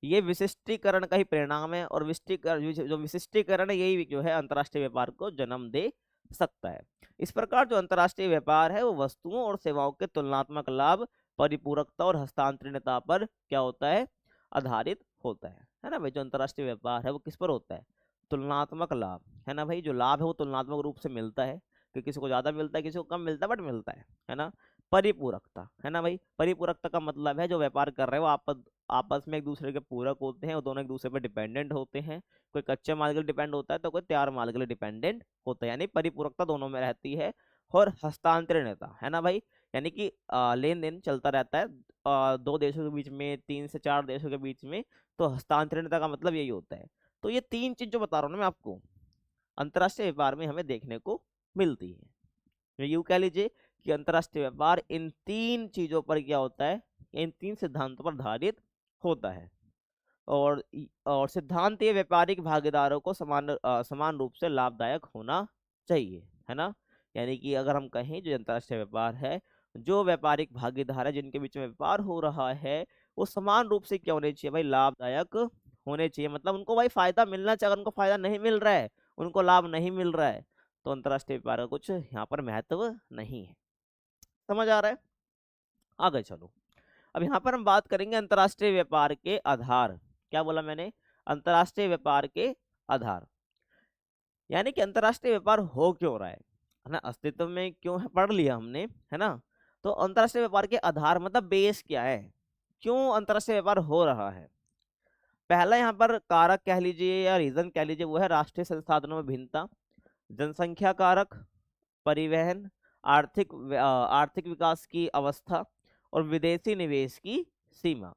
ये विशिष्टीकरण का ही परिणाम है। और जो विशिष्टीकरण है यही जो है अंतर्राष्ट्रीय व्यापार को जन्म दे सकता है। इस प्रकार जो अंतर्राष्ट्रीय व्यापार है वो वस्तुओं और सेवाओं के तुलनात्मक लाभ, परिपूरकता और हस्तांतरणता पर क्या होता है, आधारित होता है ना भाई। जो अंतर्राष्ट्रीय व्यापार है वो किस पर होता है, तुलनात्मक लाभ, है ना भाई। जो लाभ है वो तुलनात्मक रूप से मिलता है, कि किसी को ज्यादा मिलता है किसी को कम मिलता है, बट मिलता है ना। परिपूरकता, है ना भाई। परिपूरकता का मतलब है जो व्यापार कर रहे हो आपस आपस में एक दूसरे के पूरक होते हैं, और दोनों एक दूसरे पर डिपेंडेंट होते हैं। कोई कच्चे माल के लिए डिपेंड होता है तो कोई तैयार माल के लिए डिपेंडेंट होता है, यानी परिपूरकता दोनों में रहती है। और हस्तांतरणता, है ना भाई, यानी कि लेन देन चलता रहता है दो देशों के बीच में, 3 से 4 देशों के बीच में। तो हस्तांतरणता का मतलब यही होता है। तो ये तीन चीज जो बता रहा हूँ ना मैं आपको, अंतर्राष्ट्रीय व्यापार में हमें देखने को मिलती है। यूं कह लीजिए कि अंतर्राष्ट्रीय व्यापार इन तीन चीजों पर क्या होता है, इन तीन सिद्धांतों पर आधारित होता है। और सिद्धांत ये व्यापारिक भागीदारों को समान रूप से लाभदायक होना चाहिए, है ना। यानी कि अगर हम कहें जो अंतर्राष्ट्रीय व्यापार है, जो व्यापारिक भागीदार है जिनके बीच में व्यापार हो रहा है, वो समान रूप से क्या होने चाहिए भाई, लाभदायक होने चाहिए। मतलब उनको भाई फायदा मिलना चाहिए। अगर उनको फायदा नहीं मिल रहा है, उनको लाभ नहीं मिल रहा है, तो अंतर्राष्ट्रीय व्यापार का कुछ यहाँ पर महत्व नहीं है। समझ आ रहा है। आगे चलो। अब यहाँ पर हम बात करेंगे अंतर्राष्ट्रीय व्यापार के आधार। क्या बोला मैंने, अंतर्राष्ट्रीय व्यापार के आधार। यानी कि अंतर्राष्ट्रीय व्यापार हो क्यों रहा है ना, अस्तित्व में क्यों है, पढ़ लिया हमने, है ना। तो अंतर्राष्ट्रीय व्यापार के आधार मतलब बेस क्या है, क्यों अंतर्राष्ट्रीय व्यापार हो रहा है। पहला यहाँ पर कारक कह लीजिए या रीजन कह लीजिए, वो है राष्ट्रीय संसाधनों में भिन्नता, जनसंख्या कारक, परिवहन, आर्थिक विकास की अवस्था, और विदेशी निवेश की सीमा।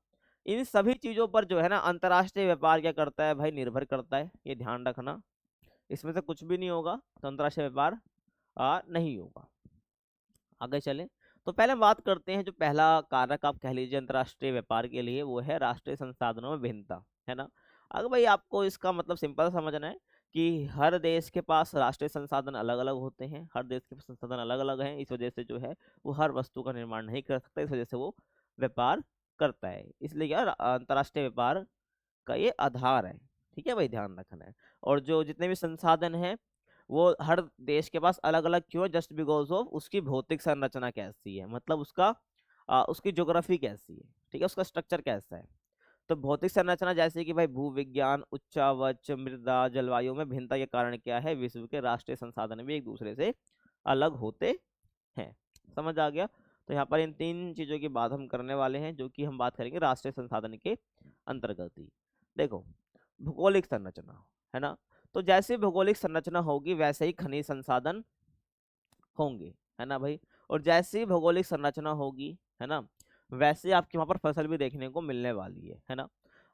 इन सभी चीजों पर जो है ना अंतर्राष्ट्रीय व्यापार क्या करता है भाई, निर्भर करता है। ये ध्यान रखना, इसमें से कुछ भी नहीं होगा तो अंतर्राष्ट्रीय व्यापार नहीं होगा। आगे चले। तो पहले हम बात करते हैं जो पहला कारक आप कह लीजिए अंतर्राष्ट्रीय व्यापार के लिए, वो है राष्ट्रीय संसाधनों में भिन्नता, है ना। अगर भाई आपको इसका मतलब सिंपल समझना है कि हर देश के पास राष्ट्रीय संसाधन अलग अलग होते हैं, हर देश के संसाधन अलग अलग हैं। इस वजह से जो है वो हर वस्तु का निर्माण नहीं कर सकता, इस वजह से वो व्यापार करता है। इसलिए क्या अंतर्राष्ट्रीय व्यापार का ये आधार है। ठीक है भाई, ध्यान रखना है। और जो जितने भी संसाधन हैं वो हर देश के पास अलग अलग क्यों है, जस्ट बिकॉज ऑफ उसकी भौतिक संरचना कैसी है, मतलब उसकी ज्योग्राफी कैसी है, ठीक है, उसका स्ट्रक्चर कैसा है। तो भौतिक संरचना जैसे कि भाई भूविज्ञान, उच्चावच, मृदा, जलवायु में भिन्नता के कारण क्या है, विश्व के राष्ट्रीय संसाधन भी एक दूसरे से अलग होते हैं। समझ आ गया। तो यहाँ पर इन तीन चीजों की बात हम करने वाले हैं, जो कि हम बात करेंगे राष्ट्रीय संसाधन के अंतर्गत ही। देखो, भौगोलिक संरचना, है ना। तो जैसे भौगोलिक संरचना होगी वैसे ही खनिज संसाधन होंगे, है ना भाई। और जैसे ही भौगोलिक संरचना होगी, है ना, वैसे ही आपके वहां पर फसल भी देखने को मिलने वाली है ना।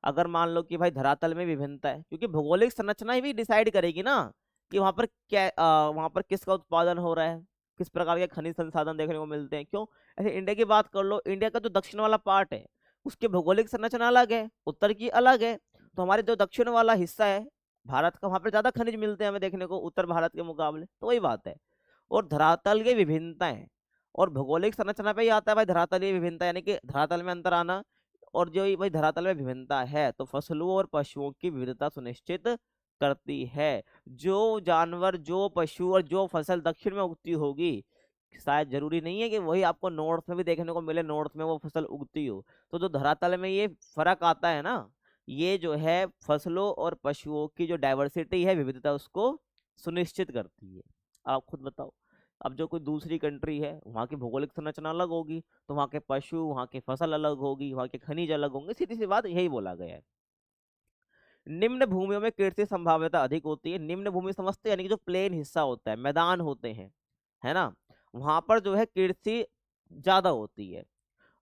अगर मान लो कि भाई धरातल में विभिन्नता है, क्योंकि भौगोलिक संरचना ही भी डिसाइड करेगी ना कि वहां पर क्या वहां पर किसका उत्पादन हो रहा है, किस प्रकार के खनिज संसाधन देखने को मिलते हैं। क्यों, ऐसे इंडिया की बात कर लो, इंडिया का जो दक्षिण वाला पार्ट है उसकी भौगोलिक संरचना अलग है, उत्तर की अलग है। तो हमारे जो दक्षिण वाला हिस्सा है भारत का, वहां पर ज्यादा खनिज मिलते हैं हमें देखने को उत्तर भारत के मुकाबले, तो वही बात है। और धरातल की विभिन्नताएं और भौगोलिक संरचना पे ही आता है भाई धरातलीय विभिन्नता, यानी कि धरातल में अंतर आना। और जो ये भाई धरातल में विभिन्नता है तो फसलों और पशुओं की विविधता सुनिश्चित करती है। जो जानवर, जो पशु और जो फसल दक्षिण में उगती होगी, शायद जरूरी नहीं है कि वही आपको नॉर्थ में भी देखने को मिले, नॉर्थ में वो फसल उगती हो। तो जो धरातल में ये फर्क आता है ना, ये जो है फसलों और पशुओं की जो डाइवर्सिटी है, विविधता, उसको सुनिश्चित करती है। आप खुद बताओ, अब जो कोई दूसरी कंट्री है वहाँ की भौगोलिक संरचना अलग होगी, तो वहाँ के पशु, वहाँ की फसल अलग होगी, वहाँ के खनिज अलग होंगे, सीधी सी बात यही बोला गया है। निम्न भूमियों में कृषि संभाव्यता अधिक होती है। निम्न भूमि समझते हैं, यानी कि जो प्लेन हिस्सा होता है, मैदान होते हैं, है ना, वहां पर जो है कृषि ज्यादा होती है।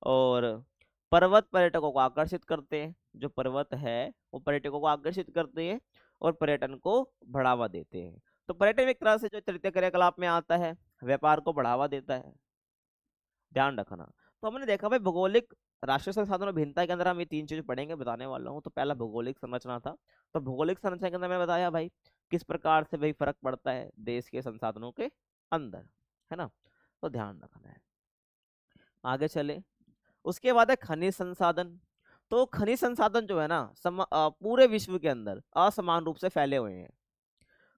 और पर्वत पर्यटकों को आकर्षित करते हैं, जो पर्वत है वो पर्यटकों को आकर्षित करते हैं और पर्यटन को बढ़ावा देते हैं। तो पर्यटन एक तरह से जो तृतीय क्रियाकलाप में आता है, व्यापार को बढ़ावा देता है, ध्यान रखना। तो हमने देखा भाई भौगोलिक राष्ट्रीय संसाधन और भिन्नता के अंदर हम ये तीन चीज पढ़ेंगे, बताने वाला हूँ। तो पहला भौगोलिक संरचना था, तो भौगोलिक संरचना के अंदर मैंने बताया भाई किस प्रकार से भाई फर्क पड़ता है देश के संसाधनों के अंदर, है ना। तो ध्यान रखना है, आगे चले। उसके बाद है खनिज संसाधन। तो खनिज संसाधन जो है ना पूरे विश्व के अंदर असमान रूप से फैले हुए हैं।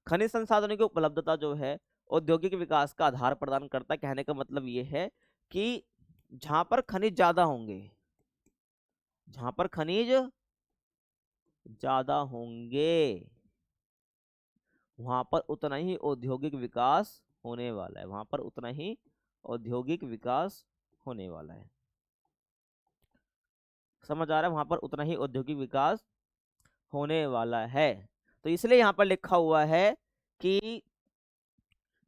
खनिज संसाधनों की उपलब्धता जो है औद्योगिक विकास का आधार प्रदान करता है। कहने का मतलब ये है कि जहां पर खनिज ज्यादा होंगे, जहां पर खनिज ज्यादा होंगे वहां पर उतना ही औद्योगिक विकास होने वाला है, वहां पर उतना ही औद्योगिक विकास होने वाला है। समझ आ रहा है, वहां पर उतना ही औद्योगिक विकास होने वाला है। तो इसलिए यहाँ पर लिखा हुआ है कि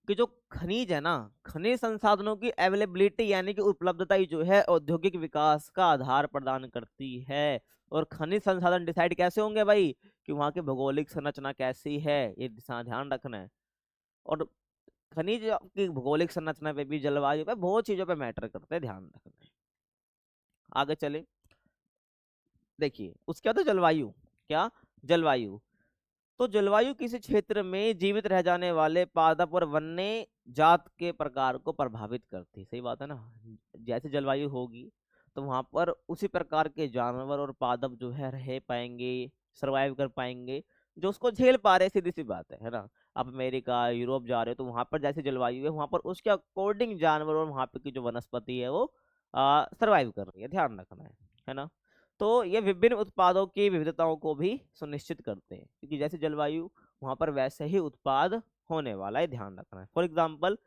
जो खनिज है ना, खनिज संसाधनों की अवेलेबिलिटी यानी कि उपलब्धता ही जो है औद्योगिक विकास का आधार प्रदान करती है। और खनिज संसाधन डिसाइड कैसे होंगे भाई, कि वहाँ की भौगोलिक संरचना कैसी है, ये ध्यान रखना है। और खनिज की भौगोलिक संरचना पे भी, जलवायु पे, बहुत चीजों पे मैटर करते हैं, ध्यान रखना है। आगे चले, देखिए उसके बाद तो जलवायु, क्या, जलवायु। तो जलवायु किसी क्षेत्र में जीवित रह जाने वाले पादप और वन्य जात के प्रकार को प्रभावित करती है। सही बात है ना, जैसे जलवायु होगी तो वहां पर उसी प्रकार के जानवर और पादप जो है रह पाएंगे, सरवाइव कर पाएंगे, जो उसको झेल पा रहे। सीधी सी बात है ना। आप अमेरिका, यूरोप जा रहे हो तो वहां पर जैसे जलवायु है वहां पर उसके अकॉर्डिंग जानवर और वहां पे की जो वनस्पति है वो सरवाइव कर रही है, ध्यान रखना है ना। तो ये विभिन्न उत्पादों की विविधताओं को भी सुनिश्चित करते हैं, क्योंकि जैसे जलवायु वहां पर वैसे ही उत्पाद होने वाला है, ध्यान रखना है। फॉर एग्जाम्पल,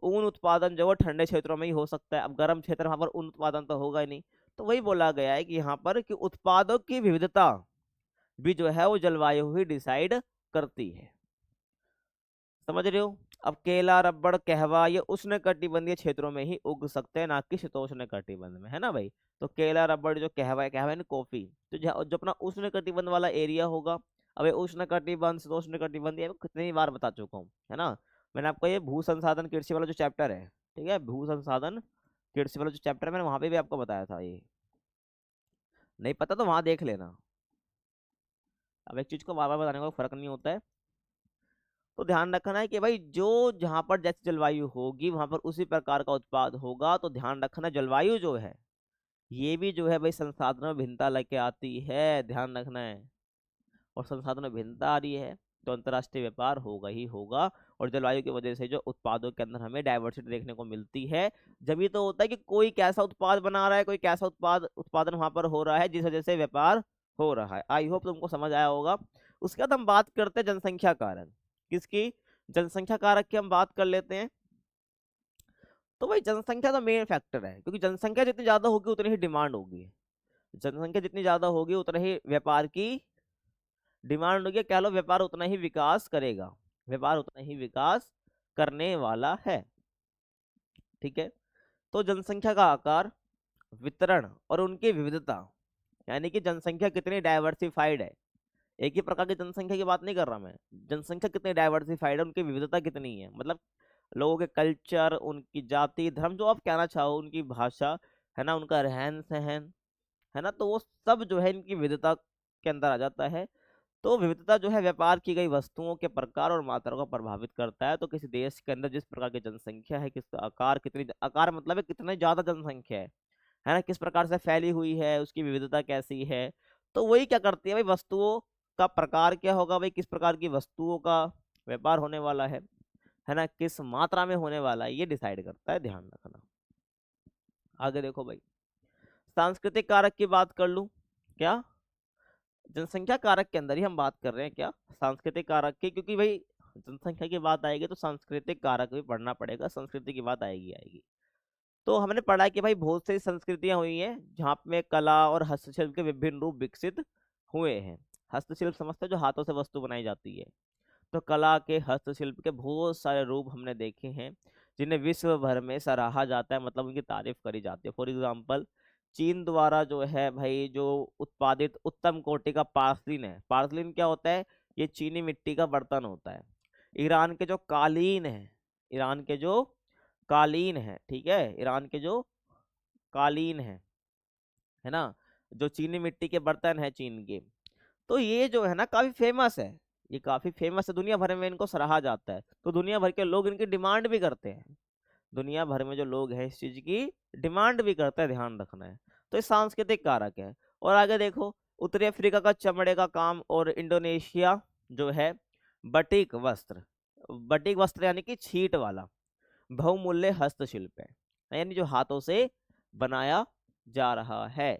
ऊन उत्पादन जो है ठंडे क्षेत्रों में ही हो सकता है, अब गर्म क्षेत्र वहां पर ऊन उत्पादन तो होगा ही नहीं। तो वही बोला गया है कि यहाँ पर कि उत्पादों की विविधता भी जो है वो जलवायु ही डिसाइड करती है। समझ रहे हो। अब केला, रबड़, कहवा ये उष्ण कटिबंधीय क्षेत्रों में ही उग सकते हैं, ना कि शीतोष्ण कटिबंध में, है ना भाई। तो केला, रबड़, जो कहवा है, कहवा है ना कॉफी, तो जो अपना उष्ण कटिबंध वाला एरिया होगा। अब ये उष्ण कटिबंध, शीतोष्ण कटिबंध, ये मैं कितनी बार बता चुका हूँ, है ना। मैंने आपको ये भू संसाधन कृषि वाला जो चैप्टर है, ठीक है, भू संसाधन कृषि वाला जो चैप्टर है, मैंने वहां पे भी आपको बताया था। ये नहीं पता तो वहां देख लेना। अब एक चीज को बार बार बताने का फर्क नहीं होता है। तो ध्यान रखना है कि भाई जो जहां पर जैसी जलवायु होगी वहां पर उसी प्रकार का उत्पाद होगा। तो ध्यान रखना, जलवायु जो है ये भी जो है भाई संसाधनों में भिन्नता लेके आती है, ध्यान रखना है। और संसाधनों में भिन्नता आ रही है तो अंतर्राष्ट्रीय व्यापार होगा ही होगा। और जलवायु की वजह से जो उत्पादों के अंदर हमें डाइवर्सिटी देखने को मिलती है, जब ये तो होता है कि कोई कैसा उत्पाद बना रहा है, कोई कैसा उत्पादन वहां पर हो रहा है जिस वजह से व्यापार हो रहा है। आई होप तुमको समझ आया होगा। उसके बाद हम बात करते हैं जनसंख्या कारक। किसकी, जनसंख्या कारक की हम बात कर लेते हैं। तो भाई जनसंख्या तो मेन फैक्टर है, क्योंकि जनसंख्या जितनी ज्यादा होगी उतनी ही डिमांड होगी, जनसंख्या जितनी ज्यादा होगी उतना ही व्यापार की डिमांड होगी, कह लो व्यापार उतना ही विकास करेगा, व्यापार उतना ही विकास करने वाला है। ठीक है। तो जनसंख्या का आकार, वितरण और उनकी विविधता, यानी कि जनसंख्या कितनी डाइवर्सिफाइड है, एक ही प्रकार की जनसंख्या की बात नहीं कर रहा मैं, जनसंख्या कितनी डाइवर्सिफाइड है, उनकी विविधता कितनी है, मतलब लोगों के कल्चर, उनकी जाति धर्म जो आप कहना चाहो, उनकी भाषा, है ना, उनका रहन सहन, है ना, तो वो सब जो है इनकी विविधता के अंदर आ जाता है। तो विविधता जो है व्यापार की गई वस्तुओं के प्रकार और मात्रा को प्रभावित करता है। तो किसी देश के अंदर जिस प्रकार की जनसंख्या है, किस आकार, कितनी आकार मतलब है कितनी ज्यादा जनसंख्या है ना, किस प्रकार से फैली हुई है, उसकी विविधता कैसी है, तो वही क्या करती है भाई, वस्तुओं का प्रकार क्या होगा भाई, किस प्रकार की वस्तुओं का व्यापार होने वाला है ना, किस मात्रा में होने वाला है, ये डिसाइड करता है, ध्यान रखना। आगे देखो भाई, सांस्कृतिक कारक की बात कर लूं क्या, जनसंख्या कारक के अंदर ही हम बात कर रहे हैं क्या, सांस्कृतिक कारक की, क्योंकि भाई जनसंख्या की बात आएगी तो सांस्कृतिक कारक भी पढ़ना पड़ेगा, संस्कृति की बात आएगी आएगी। तो हमने पढ़ा कि भाई बहुत सी संस्कृतियां हुई हैं जहाँ में कला और हस्तशिल्प के विभिन्न रूप विकसित हुए हैं। हस्तशिल्प समझते हैं, जो हाथों से वस्तु बनाई जाती है। तो कला के, हस्तशिल्प के बहुत सारे रूप हमने देखे हैं जिन्हें विश्व भर में सराहा जाता है, मतलब उनकी तारीफ करी जाती है। फॉर एग्जाम्पल, चीन द्वारा जो है भाई, जो उत्पादित उत्तम कोटि का पार्सलिन है, पार्सलिन क्या होता है, ये चीनी मिट्टी का बर्तन होता है। ईरान के जो कालीन है, ईरान के जो कालीन है, ठीक है, ईरान के जो कालीन है ना, जो चीनी मिट्टी के बर्तन है चीन के, तो ये जो है ना काफी फेमस है, ये काफी फेमस है, दुनिया भर में इनको सराहा जाता है, तो दुनिया भर के लोग इनकी डिमांड भी करते हैं, दुनिया भर में जो लोग हैं इस चीज की डिमांड भी करते हैं, ध्यान रखना है। तो ये सांस्कृतिक कारक है। और आगे देखो, उत्तरी अफ्रीका का चमड़े का काम, और इंडोनेशिया जो है बटीक वस्त्र, बटीक वस्त्र यानी कि छीट वाला बहुमूल्य हस्तशिल्प है, यानी जो हाथों से बनाया जा रहा है।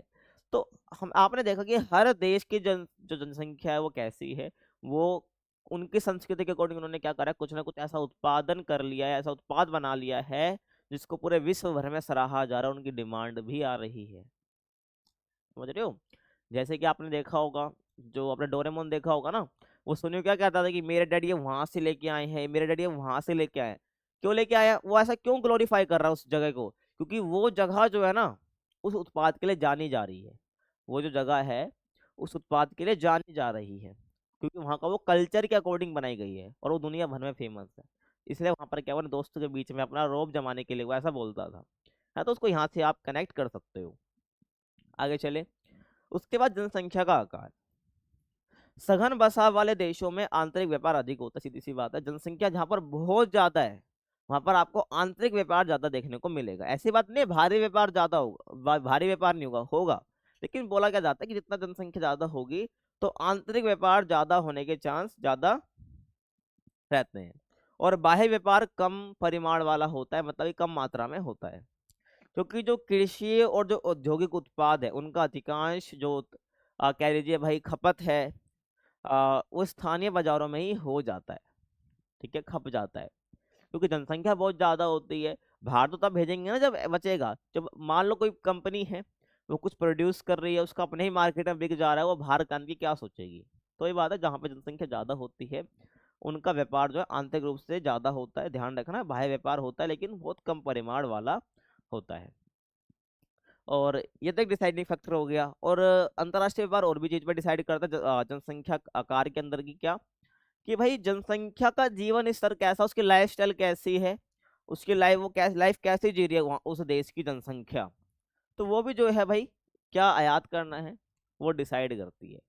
तो हम आपने देखा कि हर देश की जो जनसंख्या है वो कैसी है, वो उनकी संस्कृति के अकॉर्डिंग उन्होंने क्या करा है, कुछ ना कुछ ऐसा उत्पादन कर लिया है, ऐसा उत्पाद बना लिया है जिसको पूरे विश्व भर में सराहा जा रहा है, उनकी डिमांड भी आ रही है। समझ रहे हो, जैसे कि आपने देखा होगा, जो आपने डोरेमोन देखा होगा ना, वो सुनियो क्या कहता था कि मेरे डैडी ये वहां से लेके आए हैं, मेरे डैडी ये वहां से लेके आए हैं। क्यों लेके आया, वो ऐसा क्यों ग्लोरीफाई कर रहा है उस जगह को, क्योंकि वो जगह जो है ना उस उत्पाद के लिए जानी जा रही है, वो जो जगह है उस उत्पाद के लिए जानी जा रही है, क्योंकि वहाँ का वो कल्चर के अकॉर्डिंग बनाई गई है और वो दुनिया भर में फेमस है। इसलिए वहां पर क्या हुआ ना, दोस्तों के बीच में अपना रौब जमाने के लिए वो ऐसा बोलता था। हाँ, तो उसको यहाँ से आप कनेक्ट कर सकते हो। आगे चले, उसके बाद जनसंख्या का आकार, सघन बसाव वाले देशों में आंतरिक व्यापार अधिक होता है, सीधी सी बात है, जनसंख्या जहाँ पर बहुत ज्यादा है वहां पर आपको आंतरिक व्यापार ज्यादा देखने को मिलेगा। ऐसी बात नहीं है भारी व्यापार ज्यादा होगा, भारी व्यापार नहीं होगा, होगा, लेकिन बोला क्या जाता है कि जितना जनसंख्या ज्यादा होगी तो आंतरिक व्यापार ज्यादा होने के चांस ज्यादा रहते हैं, और बाह्य व्यापार कम परिमाण वाला होता है, मतलब ये कम मात्रा में होता है, क्योंकि जो कृषि और जो औद्योगिक उत्पाद है उनका अधिकांश जो कह लीजिए भाई खपत है, वो स्थानीय बाजारों में ही हो जाता है। ठीक है, खप जाता है, क्योंकि जनसंख्या बहुत ज्यादा होती है। बाहर तो तब भेजेंगे ना जब बचेगा, जब मान लो कोई कंपनी है वो कुछ प्रोड्यूस कर रही है, उसका अपने ही मार्केट में बिक जा रहा है, वो बाहर का की क्या सोचेगी। तो ये बात है, जहाँ पे जनसंख्या ज्यादा होती है उनका व्यापार जो है आंतरिक रूप से ज्यादा होता है, ध्यान रखना, बाह्य व्यापार होता है लेकिन बहुत कम परिमाण वाला होता है। और ये तो एक डिसाइडिंग फैक्टर हो गया। और अंतर्राष्ट्रीय व्यापार और भी चीज पर डिसाइड करता है, जनसंख्या आकार के अंदर की क्या, कि भाई जनसंख्या का जीवन स्तर कैसा, उसकी लाइफ स्टाइल कैसी है, उसकी लाइफ, वो कैसे लाइफ कैसे जी रही है वहाँ उस देश की जनसंख्या, तो वो भी जो है भाई क्या आयात करना है वो डिसाइड करती है।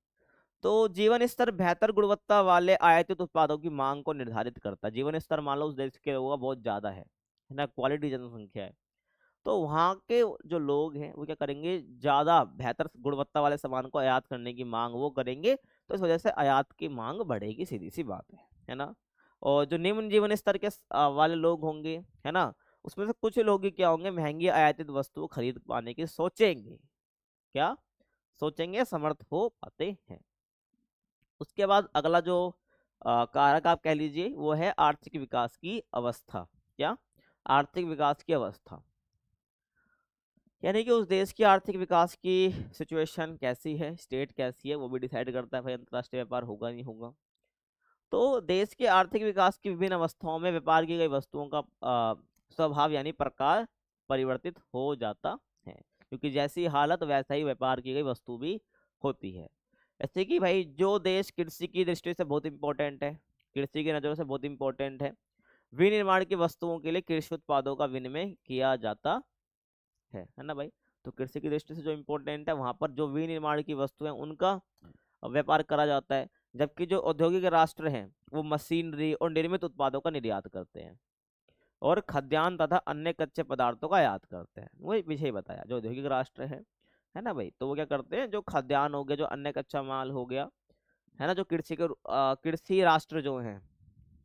तो जीवन स्तर बेहतर गुणवत्ता वाले आयातित उत्पादों की मांग को निर्धारित करता है। जीवन स्तर मान लो उस देश के लोगों का बहुत ज्यादा है ना, क्वालिटी जनसंख्या है, तो वहाँ के जो लोग हैं वो क्या करेंगे, ज्यादा बेहतर गुणवत्ता वाले सामान को आयात करने की मांग वो करेंगे, तो इस वजह से आयात की मांग बढ़ेगी, सीधी सी बात है ना। और जो निम्न जीवन स्तर के वाले लोग होंगे, है ना, उसमें से कुछ लोग ही क्या होंगे, महंगी आयातित वस्तु खरीद पाने की सोचेंगे, क्या सोचेंगे, समर्थ हो पाते हैं। उसके बाद अगला जो कारक आप कह लीजिए वो है आर्थिक विकास की अवस्था। क्या, आर्थिक विकास की अवस्था, यानी कि उस देश की आर्थिक विकास की सिचुएशन कैसी है, स्टेट कैसी है, वो भी डिसाइड करता है भाई अंतर्राष्ट्रीय व्यापार होगा नहीं होगा। तो देश के आर्थिक विकास की विभिन्न अवस्थाओं में व्यापार की गई वस्तुओं का स्वभाव यानी प्रकार परिवर्तित हो जाता है, क्योंकि जैसी हालत वैसा ही व्यापार की गई वस्तु भी होती है। जैसे कि भाई जो देश कृषि की दृष्टि से बहुत इंपॉर्टेंट है, कृषि की नज़रों से बहुत इंपॉर्टेंट है, विनिर्माण की वस्तुओं के लिए कृषि उत्पादों का विनिमय किया जाता है ना भाई। तो कृषि की दृष्टि से जो इम्पोर्टेंट है वहां पर जो विनिर्माण की वस्तु है उनका व्यापार करा जाता है, जबकि जो औद्योगिक राष्ट्र हैं वो मशीनरी और निर्मित उत्पादों का निर्यात करते हैं और खाद्यान्न तथा अन्य कच्चे पदार्थों का आयात करते हैं। वही पीछे ही बताया, जो औद्योगिक राष्ट्र है ना भाई, तो वो क्या करते हैं, जो खाद्यान्न हो गया, जो अन्य कच्चा माल हो गया, है ना, जो कृषि राष्ट्र जो हैं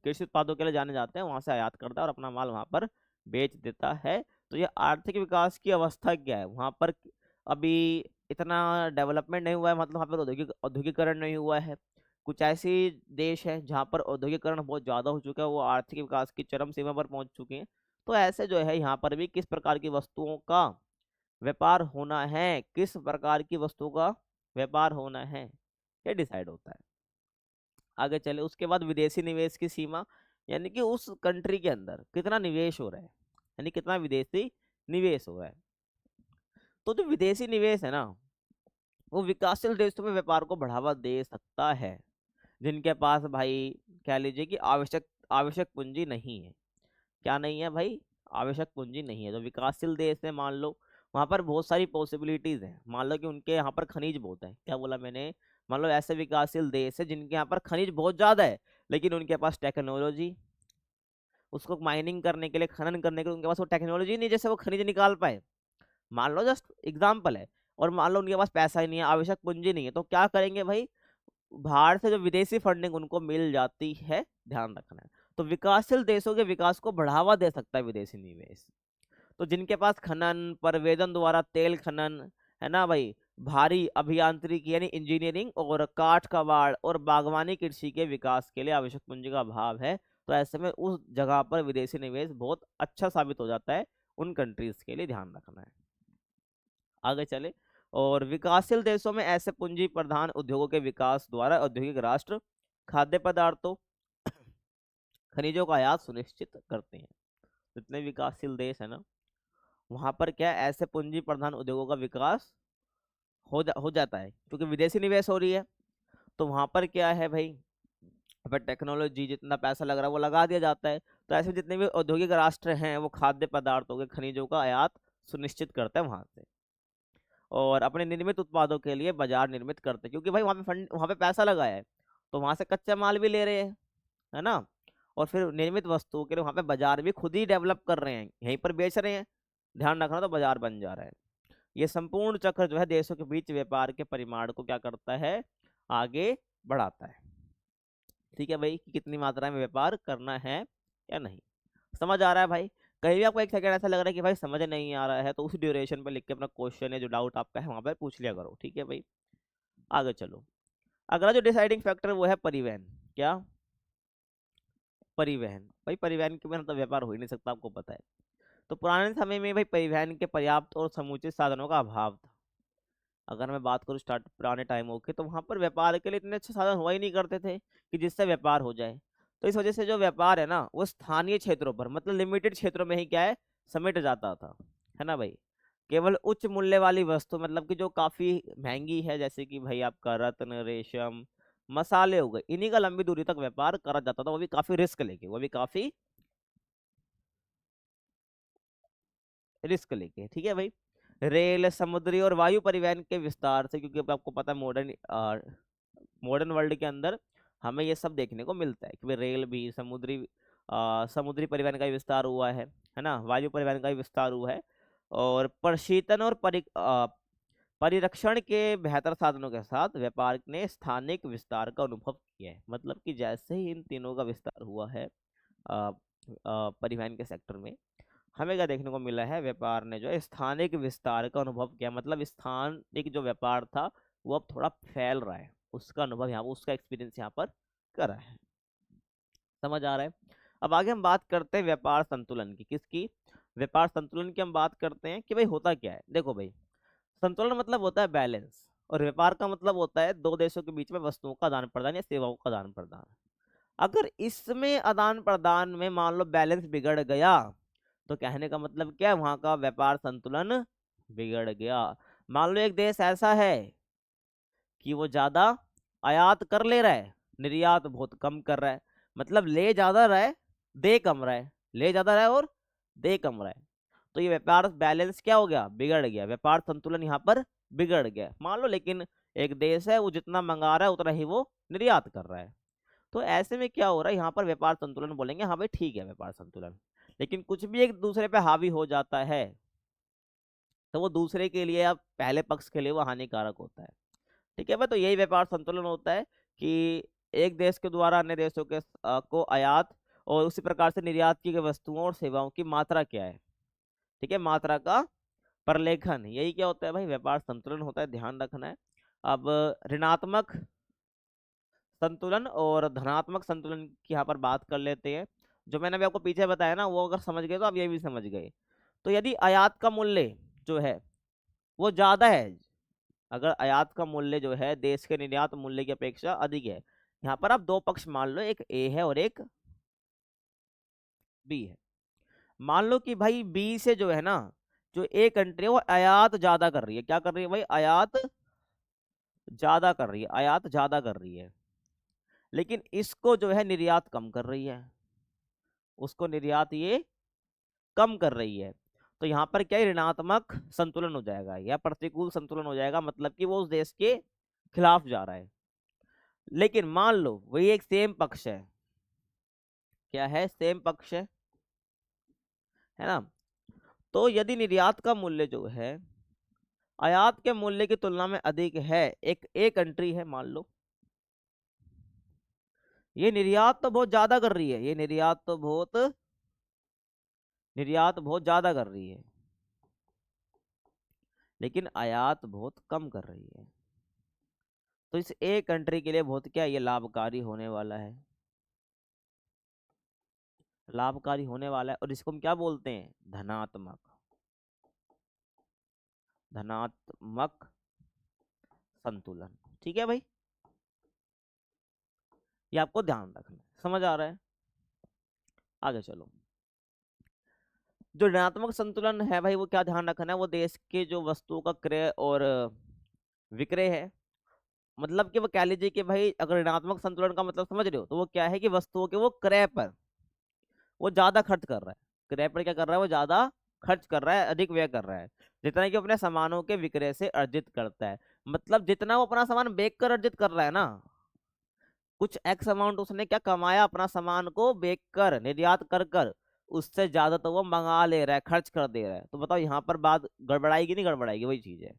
कृषि उत्पादों के लिए जाने जाते हैं, वहां से आयात करता है और अपना माल वहां पर बेच देता है। तो ये आर्थिक विकास की अवस्था क्या है वहां पर, अभी इतना डेवलपमेंट नहीं हुआ है, मतलब वहाँ पर औद्योगिकरण नहीं हुआ है। कुछ ऐसे देश है जहाँ पर औद्योगिकरण बहुत ज़्यादा हो चुका है, वो आर्थिक विकास की चरम सीमा पर पहुंच चुके हैं। तो ऐसे जो है यहाँ पर भी किस प्रकार की वस्तुओं का व्यापार होना है, किस प्रकार की वस्तुओं का व्यापार होना है, ये डिसाइड होता है। आगे चले उसके बाद विदेशी निवेश की सीमा, यानी कि उस कंट्री के अंदर कितना निवेश हो रहा है, यानी कितना विदेशी निवेश हो रहा है। तो जो विदेशी निवेश है ना, वो विकासशील देशों में व्यापार को बढ़ावा दे सकता है, जिनके पास भाई कह लीजिए कि आवश्यक आवश्यक पूंजी नहीं है। क्या नहीं है भाई, आवश्यक पूंजी नहीं है। जो विकासशील देश है, मान लो वहां पर बहुत सारी पॉसिबिलिटीज हैं, मान लो कि उनके यहाँ पर खनिज बहुत है, क्या बोला मैंने, मान लो ऐसे विकासशील देश है जिनके यहाँ पर खनिज बहुत ज्यादा है, लेकिन उनके पास टेक्नोलॉजी, उसको माइनिंग करने के लिए, खनन करने के लिए उनके पास वो टेक्नोलॉजी नहीं जैसे वो खनिज निकाल पाए, मान लो, जस्ट एग्जाम्पल है। और मान लो उनके पास पैसा ही नहीं है, आवश्यक पूंजी नहीं है, तो क्या करेंगे भाई, बाहर से जो विदेशी फंडिंग उनको मिल जाती है, ध्यान रखना है। तो विकासशील देशों के विकास को बढ़ावा दे सकता है विदेशी निवेश। तो जिनके पास खनन, परिवेदन द्वारा तेल खनन, है ना भाई, भारी अभियांत्रिकी यानी इंजीनियरिंग और काठ कबाड़ और बागवानी कृषि के विकास के लिए आवश्यक पूंजी का अभाव है, तो ऐसे में उस जगह पर विदेशी निवेश बहुत अच्छा साबित हो जाता है उन कंट्रीज के लिए, ध्यान रखना है। आगे चले, और विकासशील देशों में ऐसे पूंजी प्रधान उद्योगों के विकास द्वारा औद्योगिक राष्ट्र खाद्य पदार्थों, खनिजों का आयात सुनिश्चित करते हैं। जितने विकासशील देश है ना, वहां पर क्या है, ऐसे पूंजी प्रधान उद्योगों का विकास हो जाता है, क्योंकि विदेशी निवेश हो रही है। तो वहां पर क्या है भाई, पर टेक्नोलॉजी, जितना पैसा लग रहा है वो लगा दिया जाता है। तो ऐसे जितने भी औद्योगिक राष्ट्र हैं वो खाद्य पदार्थों के, खनिजों का आयात सुनिश्चित करते हैं वहां से, और अपने निर्मित उत्पादों के लिए बाजार निर्मित करते हैं, क्योंकि भाई वहां पे पैसा लगाया है, तो वहां से कच्चा माल भी ले रहे हैं, है ना, और फिर निर्मित वस्तुओं के लिए वहां पे बाजार भी खुद ही डेवलप कर रहे हैं, यहीं पर बेच रहे हैं, ध्यान रखना, तो बाजार बन जा रहा है। ये संपूर्ण चक्र जो है देशों के बीच व्यापार के परिमाण को क्या करता है, आगे बढ़ाता है। ठीक है भाई, कि कितनी मात्रा में व्यापार करना है या नहीं। समझ आ रहा है भाई, कहीं भी आपको एक सेकंड ऐसा लग रहा है कि भाई समझ नहीं आ रहा है, तो उसी ड्यूरेशन पे लिख के अपना क्वेश्चन है, जो डाउट आपका है वहां पर पूछ लिया करो, ठीक है भाई। आगे चलो, अगला जो डिसाइडिंग फैक्टर वो है परिवहन। क्या, परिवहन, भाई परिवहन के बिना तो व्यापार हो ही नहीं सकता, आपको पता है। तो पुराने समय में भाई परिवहन के पर्याप्त और समुचित साधनों का अभाव था। अगर मैं बात करूँ स्टार्ट पुराने टाइमों की, तो वहां पर व्यापार के लिए इतने अच्छे साधन हुआ ही नहीं करते थे कि जिससे व्यापार हो जाए। तो इस वजह से जो व्यापार है ना, वो स्थानीय क्षेत्रों पर, मतलब लिमिटेड क्षेत्रों में ही क्या है, समेट जाता था, है ना भाई। केवल उच्च मूल्य वाली वस्तु, मतलब कि जो काफी महंगी है, जैसे कि भाई आपका रत्न, रेशम, मसाले हो गए, इन्हीं का लंबी दूरी तक व्यापार करा जाता था, वो भी काफी रिस्क लेके, वो भी काफी रिस्क लेके, ठीक है भाई। रेल, समुद्री और वायु परिवहन के विस्तार से, क्योंकि अब आपको पता है मॉडर्न वर्ल्ड के अंदर हमें ये सब देखने को मिलता है कि भाई रेल भी, समुद्री परिवहन का भी विस्तार हुआ है ना, वायु परिवहन का भी विस्तार हुआ है, और प्रशीतन और परिरक्षण के बेहतर साधनों के साथ व्यापार ने स्थानिक विस्तार का अनुभव किया है। मतलब कि जैसे ही इन तीनों का विस्तार हुआ है परिवहन के सेक्टर में, हमें क्या देखने को मिला है, व्यापार ने जो है स्थानिक विस्तार का अनुभव किया, मतलब स्थानिक जो व्यापार था वो अब थोड़ा फैल रहा है, उसका अनुभव यहाँ, उसका एक्सपीरियंस यहाँ पर करा है। समझ आ रहा है। अब आगे हम बात करते हैं व्यापार संतुलन की, किसकी, व्यापार संतुलन की हम बात करते हैं कि भाई होता क्या है। देखो भाई, संतुलन मतलब होता है बैलेंस, और व्यापार का मतलब होता है दो देशों के बीच में वस्तुओं का आदान प्रदान या सेवाओं का आदान प्रदान। अगर इसमें आदान प्रदान में मान लो बैलेंस बिगड़ गया, तो कहने का मतलब क्या है, वहां का व्यापार संतुलन बिगड़ गया। मान लो एक देश ऐसा है कि वो ज्यादा आयात कर ले रहा है, निर्यात बहुत कम कर रहा है, मतलब ले ज्यादा रहा है, दे कम रहा है, ले ज्यादा रहा है और दे कम रहा है। तो ये व्यापार बैलेंस क्या हो गया, बिगड़ गया, व्यापार संतुलन यहाँ पर बिगड़ गया मान लो। लेकिन एक देश है, वो जितना मंगा रहा है उतना ही वो निर्यात कर रहा है। तो ऐसे में क्या हो रहा है, यहाँ पर व्यापार संतुलन बोलेंगे, हाँ भाई ठीक है व्यापार संतुलन। लेकिन कुछ भी एक दूसरे पे हावी हो जाता है, तो वो दूसरे के लिए या पहले पक्ष के लिए वो हानिकारक होता है। ठीक है भाई, तो यही व्यापार संतुलन होता है कि एक देश के द्वारा अन्य देशों के को आयात और उसी प्रकार से निर्यात की गई वस्तुओं और सेवाओं की मात्रा क्या है। ठीक है, मात्रा का प्रलेखन, यही क्या होता है भाई, व्यापार संतुलन होता है, ध्यान रखना है। अब ऋणात्मक संतुलन और धनात्मक संतुलन की यहाँ पर बात कर लेते हैं। जो मैंने अभी आपको पीछे बताया ना, वो अगर समझ गए तो आप ये भी समझ गए। तो यदि आयात का मूल्य जो है वो ज्यादा है, अगर आयात का मूल्य जो है देश के निर्यात मूल्य की अपेक्षा अधिक है, यहाँ पर आप दो पक्ष मान लो, एक ए है और एक बी है। मान लो कि भाई बी से जो है ना, जो ए कंट्री है वो आयात ज्यादा कर रही है, क्या कर रही है भाई, आयात ज्यादा कर रही है, आयात ज्यादा कर रही है, लेकिन इसको जो है निर्यात कम कर रही है, उसको निर्यात ये कम कर रही है। तो यहाँ पर क्या है, ऋणात्मक संतुलन हो जाएगा या प्रतिकूल संतुलन हो जाएगा, मतलब कि वो उस देश के खिलाफ जा रहा है। लेकिन मान लो वही एक सेम पक्ष है, क्या है, सेम पक्ष है ना। तो यदि निर्यात का मूल्य जो है आयात के मूल्य की तुलना में अधिक है, एक ए कंट्री है मान लो, ये निर्यात तो बहुत ज्यादा कर रही है, ये निर्यात बहुत ज्यादा कर रही है, लेकिन आयात बहुत कम कर रही है। तो इस ए कंट्री के लिए बहुत क्या ये लाभकारी होने वाला है, लाभकारी होने वाला है। और इसको हम क्या बोलते हैं, धनात्मक, धनात्मक संतुलन। ठीक है भाई, ये आपको ध्यान रखना है, समझ आ रहा है। आगे चलो, जो ऋणात्मक संतुलन है भाई, वो क्या ध्यान रखना है, वो देश के जो वस्तुओं का क्रय और विक्रय है। मतलब कि वो कह लीजिए कि भाई अगर ऋणात्मक संतुलन का मतलब समझ रहे हो, तो वो क्या है कि वस्तुओं के वो क्रय पर वो ज्यादा खर्च कर रहा है, क्रय पर क्या कर रहा है, वो ज्यादा खर्च कर रहा है, अधिक व्यय कर रहा है, जितना कि अपने सामानों के विक्रय से अर्जित करता है। मतलब जितना वो अपना सामान बेच कर अर्जित कर रहा है ना, कुछ एक्स अमाउंट उसने क्या कमाया अपना सामान को बेच कर, निर्यात कर कर, उससे ज्यादा तो वो मंगा ले रहा है, खर्च कर दे रहा है। तो बताओ यहाँ पर बात गड़बड़ाएगी नहीं गड़बड़ाएगी, वही चीज है।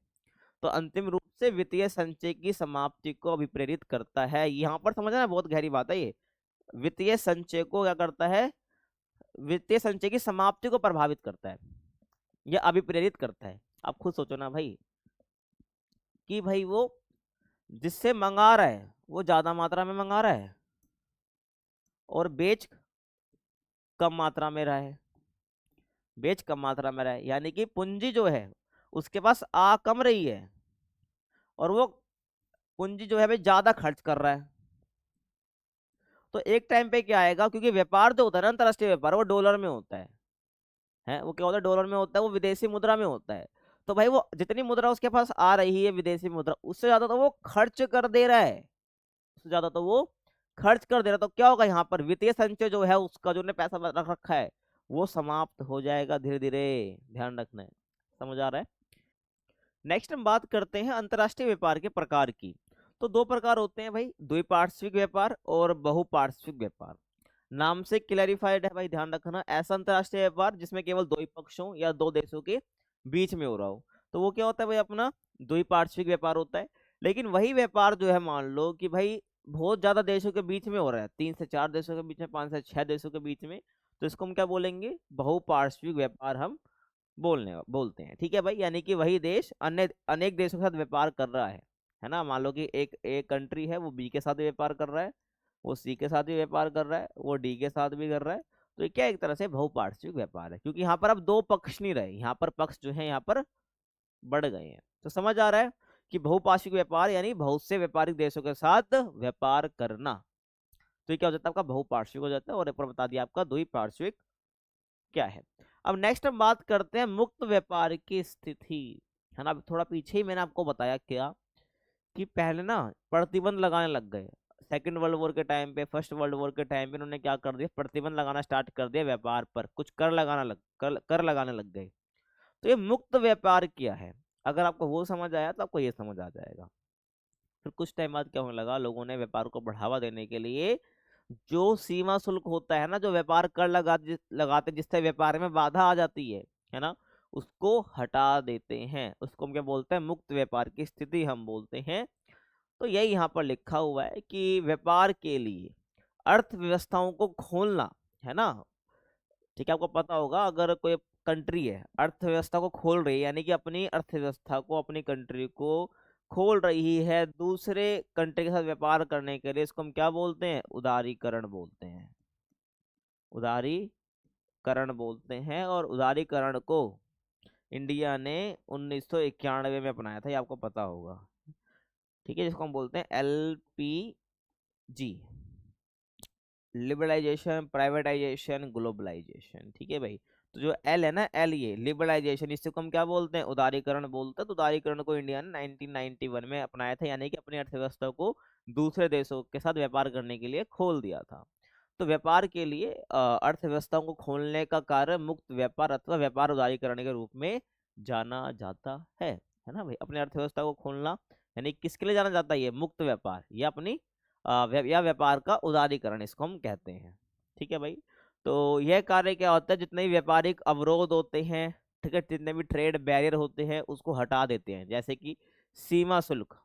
तो अंतिम रूप से वित्तीय संचय की समाप्ति को अभिप्रेरित करता है, यहाँ पर समझना बहुत गहरी बात है ये। वित्तीय संचय को क्या करता है, वित्तीय संचय की समाप्ति को प्रभावित करता है या अभिप्रेरित करता है। आप खुद सोचो ना भाई, कि भाई वो जिससे मंगा रहा है वो ज्यादा मात्रा में मंगा रहा है और बेच कम मात्रा में रहा है, बेच कम मात्रा में रहा है, यानी कि पूंजी जो है उसके पास आ कम रही है, और वो पूंजी जो है भाई ज्यादा खर्च कर रहा है। तो एक टाइम पे क्या आएगा, क्योंकि व्यापार जो होता है ना, अंतरराष्ट्रीय व्यापार, वो डॉलर में होता है वो क्या होता है, डॉलर में होता है, वो विदेशी मुद्रा में होता है। तो भाई वो जितनी मुद्रा उसके पास आ रही है विदेशी मुद्रा, उससे ज्यादा तो वो खर्च कर दे रहा है, उससे ज्यादा तो वो खर्च कर दे रहा है। तो क्या होगा, यहाँ पर वित्तीय संचय जो है उसका जो ने पैसा रख रखा है वो समाप्त हो जाएगा धीरे धीरे, ध्यान रखना है, समझ आ रहा है। नेक्स्ट हम बात करते हैं अंतरराष्ट्रीय व्यापार के प्रकार की। तो दो प्रकार होते हैं भाई, द्विपार्श्विक व्यापार और बहुपार्श्विक व्यापार। नाम से क्लैरिफाइड है भाई, ध्यान रखना, ऐसा अंतरराष्ट्रीय व्यापार जिसमें केवल दो ही पक्षों या दो देशों के बीच में हो रहा हो, तो वो क्या होता है भाई, अपना द्विपार्श्विक व्यापार होता है। लेकिन वही व्यापार जो है मान लो कि भाई बहुत ज्यादा देशों के बीच में हो रहा है, 3 से 4 देशों के बीच में, 5 से 6 देशों के बीच में, तो इसको हम क्या बोलेंगे, बहुपार्श्विक व्यापार हम बोलते हैं। ठीक है भाई, यानी कि वही देश अन्य अनेक देशों के साथ व्यापार कर रहा है ना। मान लो कि एक कंट्री है, वो बी के साथ व्यापार कर रहा है, वो सी के साथ भी व्यापार कर रहा है, वो डी के साथ भी कर रहा है, तो ये क्या एक तरह से बहुपार्श्विक व्यापार है, क्योंकि यहाँ पर अब दो पक्ष नहीं रहे, यहाँ पर पक्ष जो है यहाँ पर बढ़ गए हैं। तो समझ आ रहा है कि बहुपार्श्विक व्यापार यानी बहुत से व्यापारिक देशों के साथ व्यापार करना। तो ये क्या हो जाता है आपका बहुपार्श्विक हो जाता है, और ऊपर बता दिया आपका द्विपार्श्विक क्या है। अब नेक्स्ट हम बात करते हैं मुक्त व्यापार की स्थिति, है ना। थोड़ा पीछे ही मैंने आपको बताया क्या कि पहले ना प्रतिबंध लगाने लग गए। सेकेंड वर्ल्ड वॉर के टाइम पे, फर्स्ट वर्ल्ड वॉर के टाइम पे उन्होंने क्या कर दिया, प्रतिबंध लगाना स्टार्ट कर दिया व्यापार पर, कुछ कर लगाने लग गए। तो ये मुक्त व्यापार क्या है, अगर आपको वो समझ आया तो आपको ये समझ आ जाएगा। फिर कुछ टाइम बाद क्या होने लगा, लोगों ने व्यापार को बढ़ावा देने के लिए जो सीमा शुल्क होता है ना, जो व्यापार कर लगाते जिससे व्यापार में बाधा आ जाती है ना, उसको हटा देते हैं। उसको हम क्या बोलते हैं, मुक्त व्यापार की स्थिति हम बोलते हैं। तो यही यहाँ पर लिखा हुआ है कि व्यापार के लिए अर्थव्यवस्थाओं को खोलना, है ना। ठीक है, आपको पता होगा अगर कोई कंट्री है अर्थव्यवस्था को खोल रही है, यानी कि अपनी अर्थव्यवस्था को, अपनी कंट्री को खोल रही है दूसरे कंट्री के साथ व्यापार करने के लिए, इसको हम क्या बोलते हैं, उदारीकरण बोलते हैं। उदारीकरण बोलते हैं, और उदारीकरण को इंडिया ने 1991 में अपनाया था, ये आपको पता होगा। ठीक है, जिसको हम बोलते हैं LPG, लिबरलाइजेशन, प्राइवेटाइजेशन, ग्लोबलाइजेशन। ठीक है भाई, तो जो एल है ना, एल ये लिबरलाइजेशन, इससे को हम क्या बोलते हैं, उदारीकरण बोलते हैं। तो उदारीकरण को इंडिया ने 1991 में अपनाया था, यानी कि अपनी अर्थव्यवस्था को दूसरे देशों के साथ व्यापार करने के लिए खोल दिया था। तो व्यापार के लिए अर्थव्यवस्थाओं को खोलने का कार्य मुक्त व्यापार अथवा व्यापार उदारीकरण के रूप में जाना जाता है ना भाई। अपनी अर्थव्यवस्था को खोलना यानी किसके लिए जाना जाता है, ये मुक्त व्यापार, या अपनी या व्यापार का उदारीकरण इसको हम कहते हैं। ठीक है भाई, तो यह कार्य क्या होता है, जितने भी व्यापारिक अवरोध होते हैं, ठीक है, जितने भी ट्रेड बैरियर होते हैं उसको हटा देते हैं, जैसे कि सीमा शुल्क।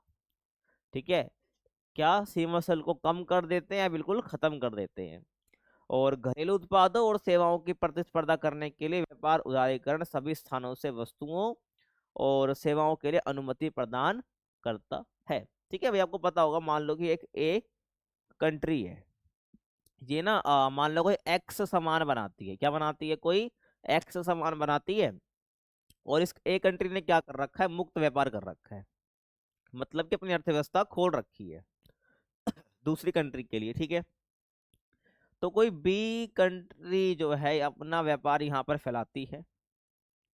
ठीक है, क्या सीमा शुल्क को कम कर देते हैं या बिल्कुल खत्म कर देते हैं। और घरेलू उत्पादों और सेवाओं की प्रतिस्पर्धा करने के लिए व्यापार उदारीकरण सभी स्थानों से वस्तुओं और सेवाओं के लिए अनुमति प्रदान करता है। ठीक है भाई, आपको पता होगा, मान लो कि एक कंट्री है, ये ना मान लो कोई एक्स सामान बनाती है, क्या बनाती है, कोई एक्स सामान बनाती है, और इस एक कंट्री ने क्या कर रखा है, मुक्त व्यापार कर रखा है, मतलब कि अपनी अर्थव्यवस्था खोल रखी है दूसरी कंट्री के लिए। ठीक है, तो कोई बी कंट्री जो है अपना व्यापार यहाँ पर फैलाती है,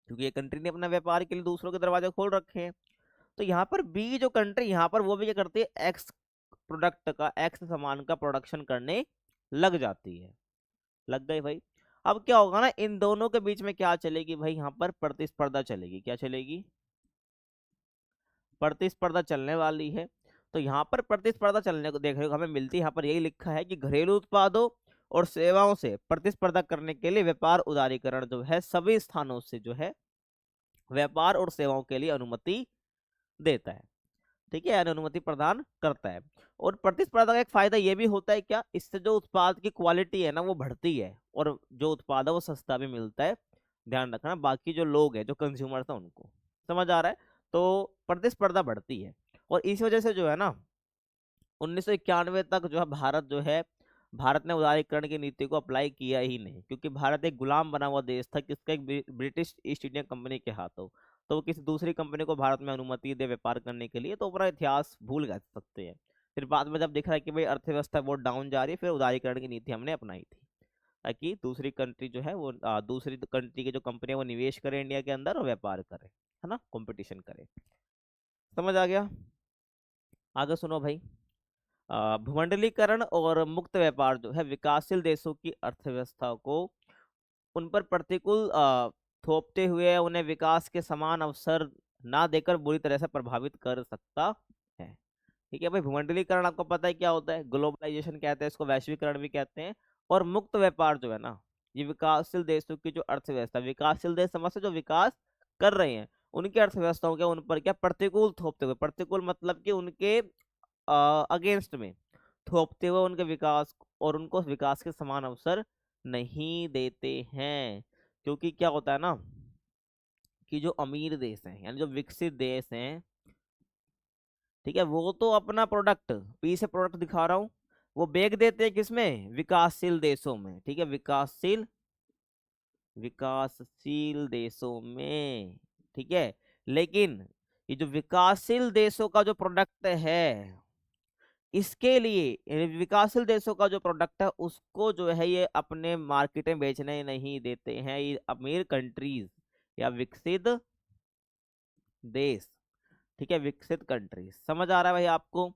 क्योंकि ये कंट्री ने अपना व्यापार के लिए दूसरों के दरवाजे खोल रखे हैं। तो यहाँ पर बी जो कंट्री यहाँ पर वो भी क्या करती है, एक्स प्रोडक्ट का, एक्स सामान का प्रोडक्शन करने लग जाती है। लग गई भाई। अब क्या होगा ना, इन दोनों के बीच में क्या चलेगी भाई, यहाँ पर प्रतिस्पर्धा चलेगी। क्या चलेगी, प्रतिस्पर्धा चलने वाली है। तो यहाँ पर प्रतिस्पर्धा चलने को देखने को हमें मिलती है, यहाँ पर यही लिखा है कि घरेलू उत्पादों और सेवाओं से प्रतिस्पर्धा करने के लिए व्यापार उदारीकरण जो है सभी स्थानों से जो है व्यापार और सेवाओं के लिए अनुमति देता है। ठीक है, यानी अनुमति प्रदान करता है। और प्रतिस्पर्धा का एक फायदा यह भी होता है क्या, इससे जो उत्पाद की क्वालिटी है ना वो बढ़ती है, और जो उत्पाद है वो सस्ता भी मिलता है। ध्यान रखना, बाकी जो लोग हैं, जो कंज्यूमर्स हैं, उनको समझ आ रहा है। तो प्रतिस्पर्धा बढ़ती है, और इस वजह से जो है ना 1991 तक जो है भारत ने उदारीकरण की नीति को अप्लाई किया ही नहीं, क्योंकि भारत एक गुलाम बना हुआ देश था किसका, एक ब्रिटिश ईस्ट इंडिया कंपनी के हाथों। तो वो किसी दूसरी कंपनी को भारत में अनुमति दे व्यापार करने के लिए, तो पूरा इतिहास भूल जा सकते हैं। फिर बाद में जब दिख रहा है कि भाई अर्थव्यवस्था बहुत डाउन जा रही है, फिर उदारीकरण की नीति हमने अपनाई थी, ताकि दूसरी कंट्री जो है वो दूसरी कंट्री की जो कंपनी है वो निवेश करे इंडिया के अंदर और व्यापार करे, है ना, कंपटीशन करे। समझ आ गया। आगे सुनो भाई। भूमंडलीकरण और मुक्त व्यापार जो है विकासशील देशों की अर्थव्यवस्था को उन पर प्रतिकूल थोपते हुए उन्हें विकास के समान अवसर ना देकर बुरी तरह से प्रभावित कर सकता है। ठीक है भाई, भूमंडलीकरण आपको पता है क्या होता है, ग्लोबलाइजेशन कहते हैं इसको, वैश्वीकरण भी कहते हैं। और मुक्त व्यापार जो है ना, ये विकासशील देशों की जो अर्थव्यवस्था, विकासशील देश समझ से जो विकास कर रहे हैं उनकी अर्थव्यवस्थाओं के उन पर क्या प्रतिकूल थोपते हुए, प्रतिकूल मतलब कि उनके अगेंस्ट में थोपते हुए उनके विकास और उनको विकास के समान अवसर नहीं देते हैं। क्योंकि क्या होता है ना कि जो अमीर देश हैं, यानी जो विकसित देश हैं, ठीक है, वो तो अपना प्रोडक्ट, पी से प्रोडक्ट दिखा रहा हूँ, वो बेच देते हैं किसमें, विकासशील देशों में, ठीक है, विकासशील देशों में, ठीक है। लेकिन ये जो विकासशील देशों का जो प्रोडक्ट है, इसके लिए विकासशील देशों का जो प्रोडक्ट है उसको जो है ये अपने मार्केट में बेचने नहीं देते हैं ये अमीर कंट्रीज या विकसित देश, ठीक है, विकसित कंट्रीज। समझ आ रहा है भाई आपको?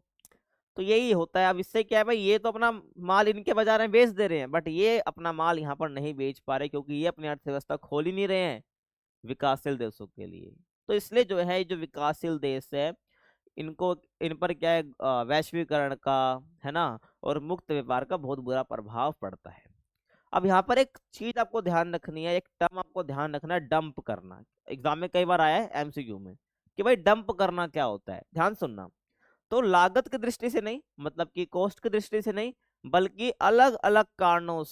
तो यही होता है। अब इससे क्या है भाई, ये तो अपना माल इनके बाजार में बेच दे रहे हैं, बट ये अपना माल यहाँ पर नहीं बेच पा रहे क्योंकि ये अपनी अर्थव्यवस्था खोल ही नहीं रहे हैं विकासशील देशों के लिए। तो इसलिए जो है ये जो विकासशील देश है, इनको इन पर क्या है, वैश्वीकरण का, है ना, और मुक्त व्यापार का बहुत बुरा प्रभाव पड़ता है। अब यहाँ पर एक चीज आपको ध्यान रखनी है, एक टर्म आपको ध्यान रखना है, डंप करना। एग्जाम में कई बार आया है एमसीक्यू में कि भाई डंप करना क्या होता है, ध्यान सुनना। तो लागत की दृष्टि से नहीं, मतलब कि कॉस्ट की दृष्टि से नहीं, बल्कि अलग अलग कारणों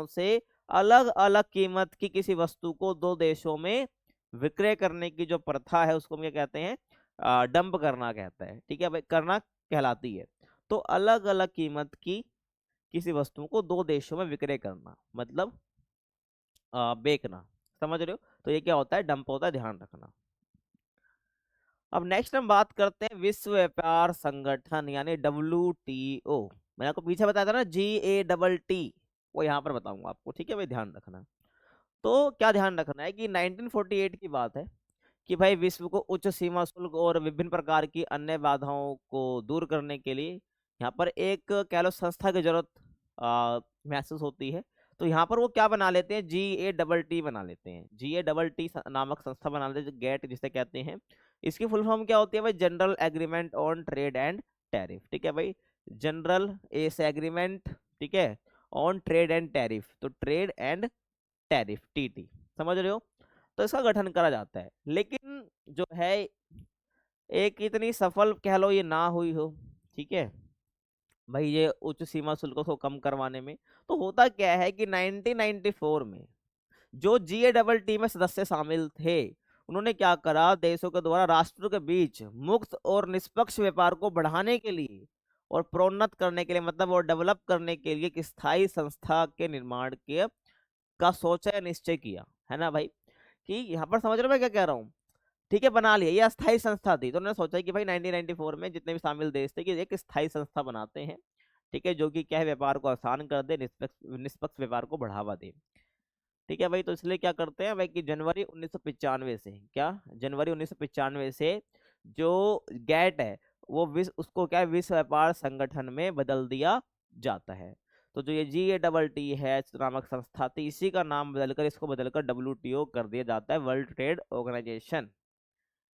से, अलग अलग कीमत की किसी वस्तु को दो देशों में विक्रय करने की जो प्रथा है उसको हम क्या कहते हैं, डंप करना कहता है, ठीक है भाई, करना कहलाती है। तो अलग अलग कीमत की किसी वस्तु को दो देशों में विक्रय करना मतलब बेचना, समझ रहे हो? तो ये क्या होता है, डंप होता है, ध्यान रखना। अब नेक्स्ट हम बात करते हैं विश्व व्यापार संगठन यानी WTO। मैंने आपको पीछे बताया था ना GATT, वो यहाँ पर बताऊंगा आपको, ठीक है भाई, ध्यान रखना। तो क्या ध्यान रखना है कि 1948 की बात है कि भाई विश्व को उच्च सीमा शुल्क और विभिन्न प्रकार की अन्य बाधाओं को दूर करने के लिए यहाँ पर एक कह लो संस्था की जरूरत महसूस होती है। तो यहाँ पर वो क्या बना लेते हैं, GATT बना लेते हैं, GATT नामक संस्था बना लेते हैं, गेट जिसे कहते हैं। इसकी फुल फॉर्म क्या होती है भाई, general agreement on trade and tariff, ठीक है भाई, जनरल एस एग्रीमेंट, ठीक है, ऑन ट्रेड एंड टैरिफ, तो ट्रेड एंड टैरिफ TT, समझ रहे हो? तो इसका गठन करा जाता है, लेकिन जो है एक इतनी सफल कह लो ये ना हुई हो, ठीक है भाई, ये उच्च सीमा शुल्क को कम करवाने में। तो होता क्या है कि 1994 में जो GATT में सदस्य शामिल थे, उन्होंने क्या करा, देशों के द्वारा राष्ट्रों के बीच मुक्त और निष्पक्ष व्यापार को बढ़ाने के लिए और प्रोन्नत करने के लिए, मतलब और डेवलप करने के लिए एक स्थायी संस्था के निर्माण के का सोचा या निश्चय किया, है ना भाई? कि यहाँ पर समझ रहे हो मैं क्या कह रहा हूँ? ठीक है, बना लिया, ये अस्थायी संस्था थी, तो उन्होंने सोचा कि भाई 1994 में जितने भी शामिल देश थे कि एक स्थायी संस्था बनाते हैं, ठीक है, जो कि क्या है, व्यापार को आसान कर दे, निष्पक्ष व्यापार को बढ़ावा दे, ठीक है भाई। तो इसलिए क्या करते हैं भाई कि जनवरी 1995 से, क्या जनवरी 1995 से जो गैट है वो विश्व उसको क्या है, विश्व व्यापार संगठन में बदल दिया जाता है। तो जो ये GATT है नामक संस्था थी, इसी का नाम बदलकर इसको बदलकर WTO कर दिया जाता है, वर्ल्ड ट्रेड ऑर्गेनाइजेशन,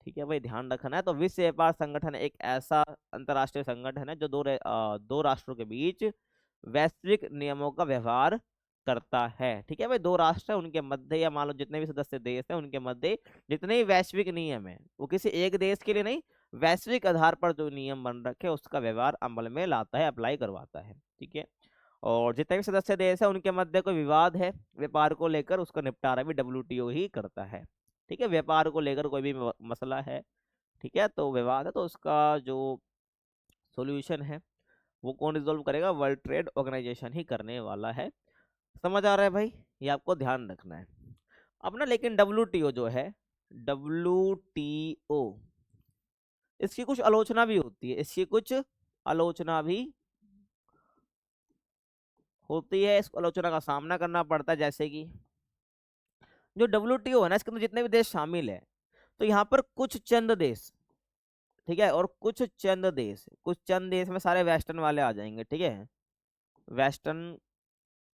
ठीक है भाई, ध्यान रखना है। तो विश्व व्यापार संगठन एक ऐसा अंतरराष्ट्रीय संगठन है जो दो राष्ट्रों के बीच वैश्विक नियमों का व्यवहार करता है, ठीक है भाई। दो राष्ट्र है, उनके मध्य या मान लो जितने भी सदस्य देश हैं उनके मध्य जितने भी वैश्विक नियम है, वो किसी एक देश के लिए नहीं, वैश्विक आधार पर जो नियम बन रखे उसका व्यवहार अमल में लाता है, अप्लाई करवाता है, ठीक है। और जितने भी सदस्य देश है उनके मध्य कोई विवाद है व्यापार को लेकर, उसका निपटारा भी WTO ही करता है, ठीक है। व्यापार को लेकर कोई भी मसला है, ठीक है, तो विवाद है, तो उसका जो सॉल्यूशन है वो कौन रिजोल्व करेगा, वर्ल्ड ट्रेड ऑर्गेनाइजेशन ही करने वाला है। समझ आ रहा है भाई? ये आपको ध्यान रखना है अपना। लेकिन WTO जो है, WTO, इसकी कुछ आलोचना भी होती है, इसकी कुछ आलोचना भी होती है, इस आलोचना का सामना करना पड़ता है। जैसे कि जो WTO है ना, इसके अंदर जितने भी देश शामिल है, तो यहाँ पर कुछ चंद देश, ठीक है, और कुछ चंद देश में सारे वेस्टर्न वाले आ जाएंगे, ठीक है, वेस्टर्न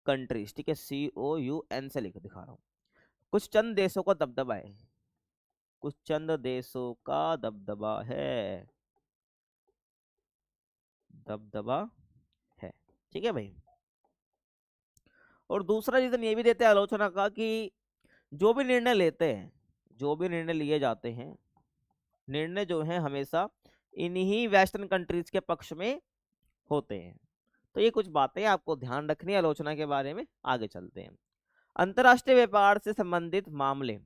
कंट्रीज, ठीक है, COUN से लिख दिखा रहा हूँ। कुछ चंद देशों का दबदबा है, कुछ चंद देशों का दबदबा है, दबदबा है, ठीक है भाई। और दूसरा रीजन ये भी देते हैं आलोचना का कि जो भी निर्णय लेते हैं, जो भी निर्णय लिए जाते हैं, निर्णय जो है हमेशा इन्हीं वेस्टर्न कंट्रीज के पक्ष में होते हैं। तो ये कुछ बातें आपको ध्यान रखनी है आलोचना के बारे में। आगे चलते हैं, अंतर्राष्ट्रीय व्यापार से संबंधित मामले।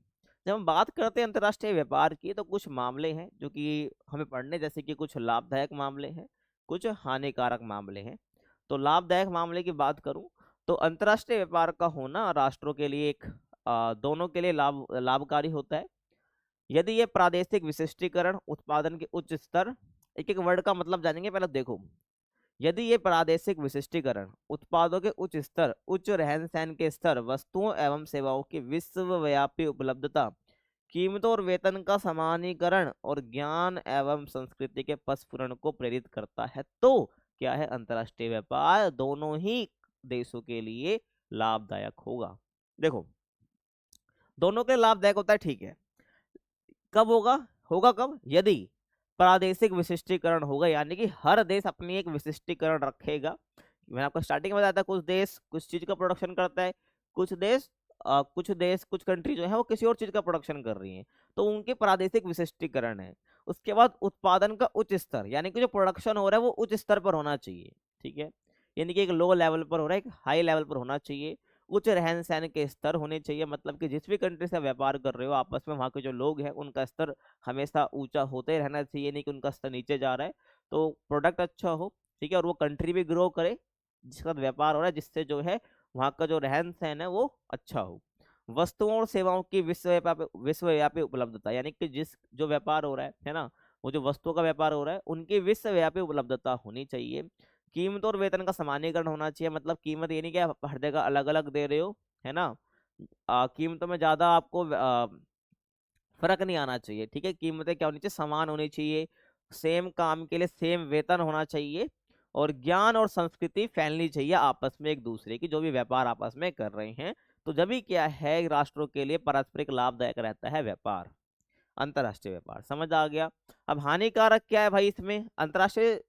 जब हम बात करते हैं अंतर्राष्ट्रीय व्यापार की, तो कुछ मामले हैं जो कि हमें पढ़ने, जैसे कि कुछ लाभदायक मामले हैं, कुछ हानिकारक मामले हैं। तो लाभदायक मामले की बात करूं तो अंतर्राष्ट्रीय व्यापार का होना राष्ट्रों के लिए एक दोनों के लिए लाभकारी होता है यदि ये प्रादेशिक विशिष्टीकरण, उत्पादन के उच्च स्तर, एक एक वर्ड का मतलब जानेंगे। पहले देखो, यदि ये प्रादेशिक विशिष्टीकरण, उत्पादों के उच्च स्तर, उच्च रहन सहन के स्तर, वस्तुओं एवं सेवाओं की विश्वव्यापी उपलब्धता, कीमतों और वेतन का समानीकरण और ज्ञान एवं संस्कृति के प्रस्फुरण को प्रेरित करता है, तो क्या है, अंतर्राष्ट्रीय व्यापार दोनों ही देशों के लिए लाभदायक होगा। देखो, दोनों के लिए लाभदायक होता है, ठीक है। कब होगा? होगा कब? यदि प्रादेशिक विशिष्टीकरण होगा, यानी कि हर देश अपनी एक विशिष्टीकरण रखेगा। मैंने आपको स्टार्टिंग में बताया था, कुछ देश कुछ चीज का प्रोडक्शन करता है, कुछ कंट्री जो है वो किसी और चीज का प्रोडक्शन कर रही है, तो उनके प्रादेशिक विशिष्टीकरण है। उसके बाद उत्पादन का उच्च स्तर, यानी कि जो प्रोडक्शन हो रहा है वो उच्च स्तर पर होना चाहिए, ठीक है। यानी कि एक लो लेवल पर हो रहा है, एक हाई लेवल पर होना चाहिए। उच्च रहन सहन के स्तर होने चाहिए, मतलब कि जिस भी कंट्री से व्यापार कर रहे हो आपस में, वहाँ के जो लोग हैं उनका स्तर हमेशा ऊंचा होते रहना चाहिए, नहीं कि उनका स्तर नीचे जा रहा है। तो प्रोडक्ट अच्छा हो, ठीक है, और वो कंट्री भी ग्रो करे जिसके साथ व्यापार हो रहा है, जिससे जो है वहाँ का जो रहन सहन है वो अच्छा हो। वस्तुओं और सेवाओं की विश्वव्यापी उपलब्धता, यानी कि जिस जो व्यापार हो रहा है ना, वो जो वस्तुओं का व्यापार हो रहा है उनकी विश्वव्यापी उपलब्धता होनी चाहिए। कीमत और वेतन का समानीकरण होना चाहिए, मतलब कीमत ये नहीं कि आप हर जगह अलग अलग दे रहे हो, है ना। कीमतों में ज्यादा आपको फर्क नहीं आना चाहिए, ठीक है। कीमतें क्या होनी चाहिए? समान होनी चाहिए। सेम काम के लिए सेम वेतन होना चाहिए। और ज्ञान और संस्कृति फैलनी चाहिए आपस में एक दूसरे की, जो भी व्यापार आपस में कर रहे हैं। तो जब भी क्या है, राष्ट्रों के लिए पारस्परिक लाभदायक रहता है व्यापार, अंतरराष्ट्रीय व्यापार। समझ आ गया? अब हानिकारक क्या है भाई? इसमें अंतरराष्ट्रीय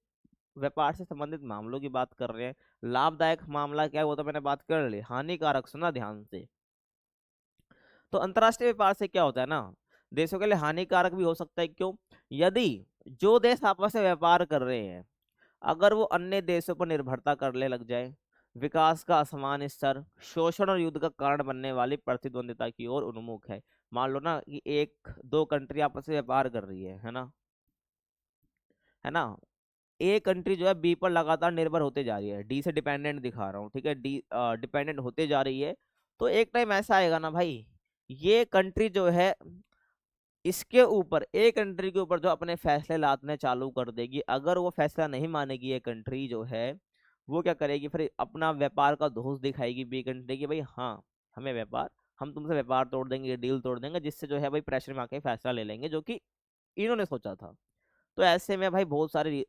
व्यापार से संबंधित मामलों की बात कर रहे हैं। लाभदायक मामला क्या है वो तो मैंने बात कर ली। हानिकारक सुना ध्यान से। तो अंतरराष्ट्रीय व्यापार से क्या होता है ना, देशों के लिए हानिकारक भी हो सकता है। क्यों? यदि जो देश आपस में व्यापार कर रहे हैं अगर वो अन्य देशों पर निर्भरता करने लग जाए, विकास का असमान स्तर, शोषण और युद्ध का कारण बनने वाली प्रतिद्वंदिता की ओर उन्मुख है। मान लो ना कि एक दो कंट्री आपस में व्यापार कर रही है ना, है ना। ए कंट्री जो है बी पर लगातार निर्भर होते जा रही है, डी से डिपेंडेंट दिखा रहा हूँ, ठीक है, डी डिपेंडेंट होते जा रही है। तो एक टाइम ऐसा आएगा ना भाई, ये कंट्री जो है इसके ऊपर, एक कंट्री के ऊपर जो अपने फैसले लादने चालू कर देगी। अगर वो फैसला नहीं मानेगी ये कंट्री जो है, वो क्या करेगी फिर? अपना व्यापार का दोष दिखाएगी बी कंट्री की, भाई हाँ हमें व्यापार, हम तुमसे व्यापार तोड़ देंगे, डील तोड़ देंगे, जिससे जो है भाई प्रेशर में आके फैसला ले लेंगे जो कि इन्होंने सोचा था। तो ऐसे में भाई बहुत सारी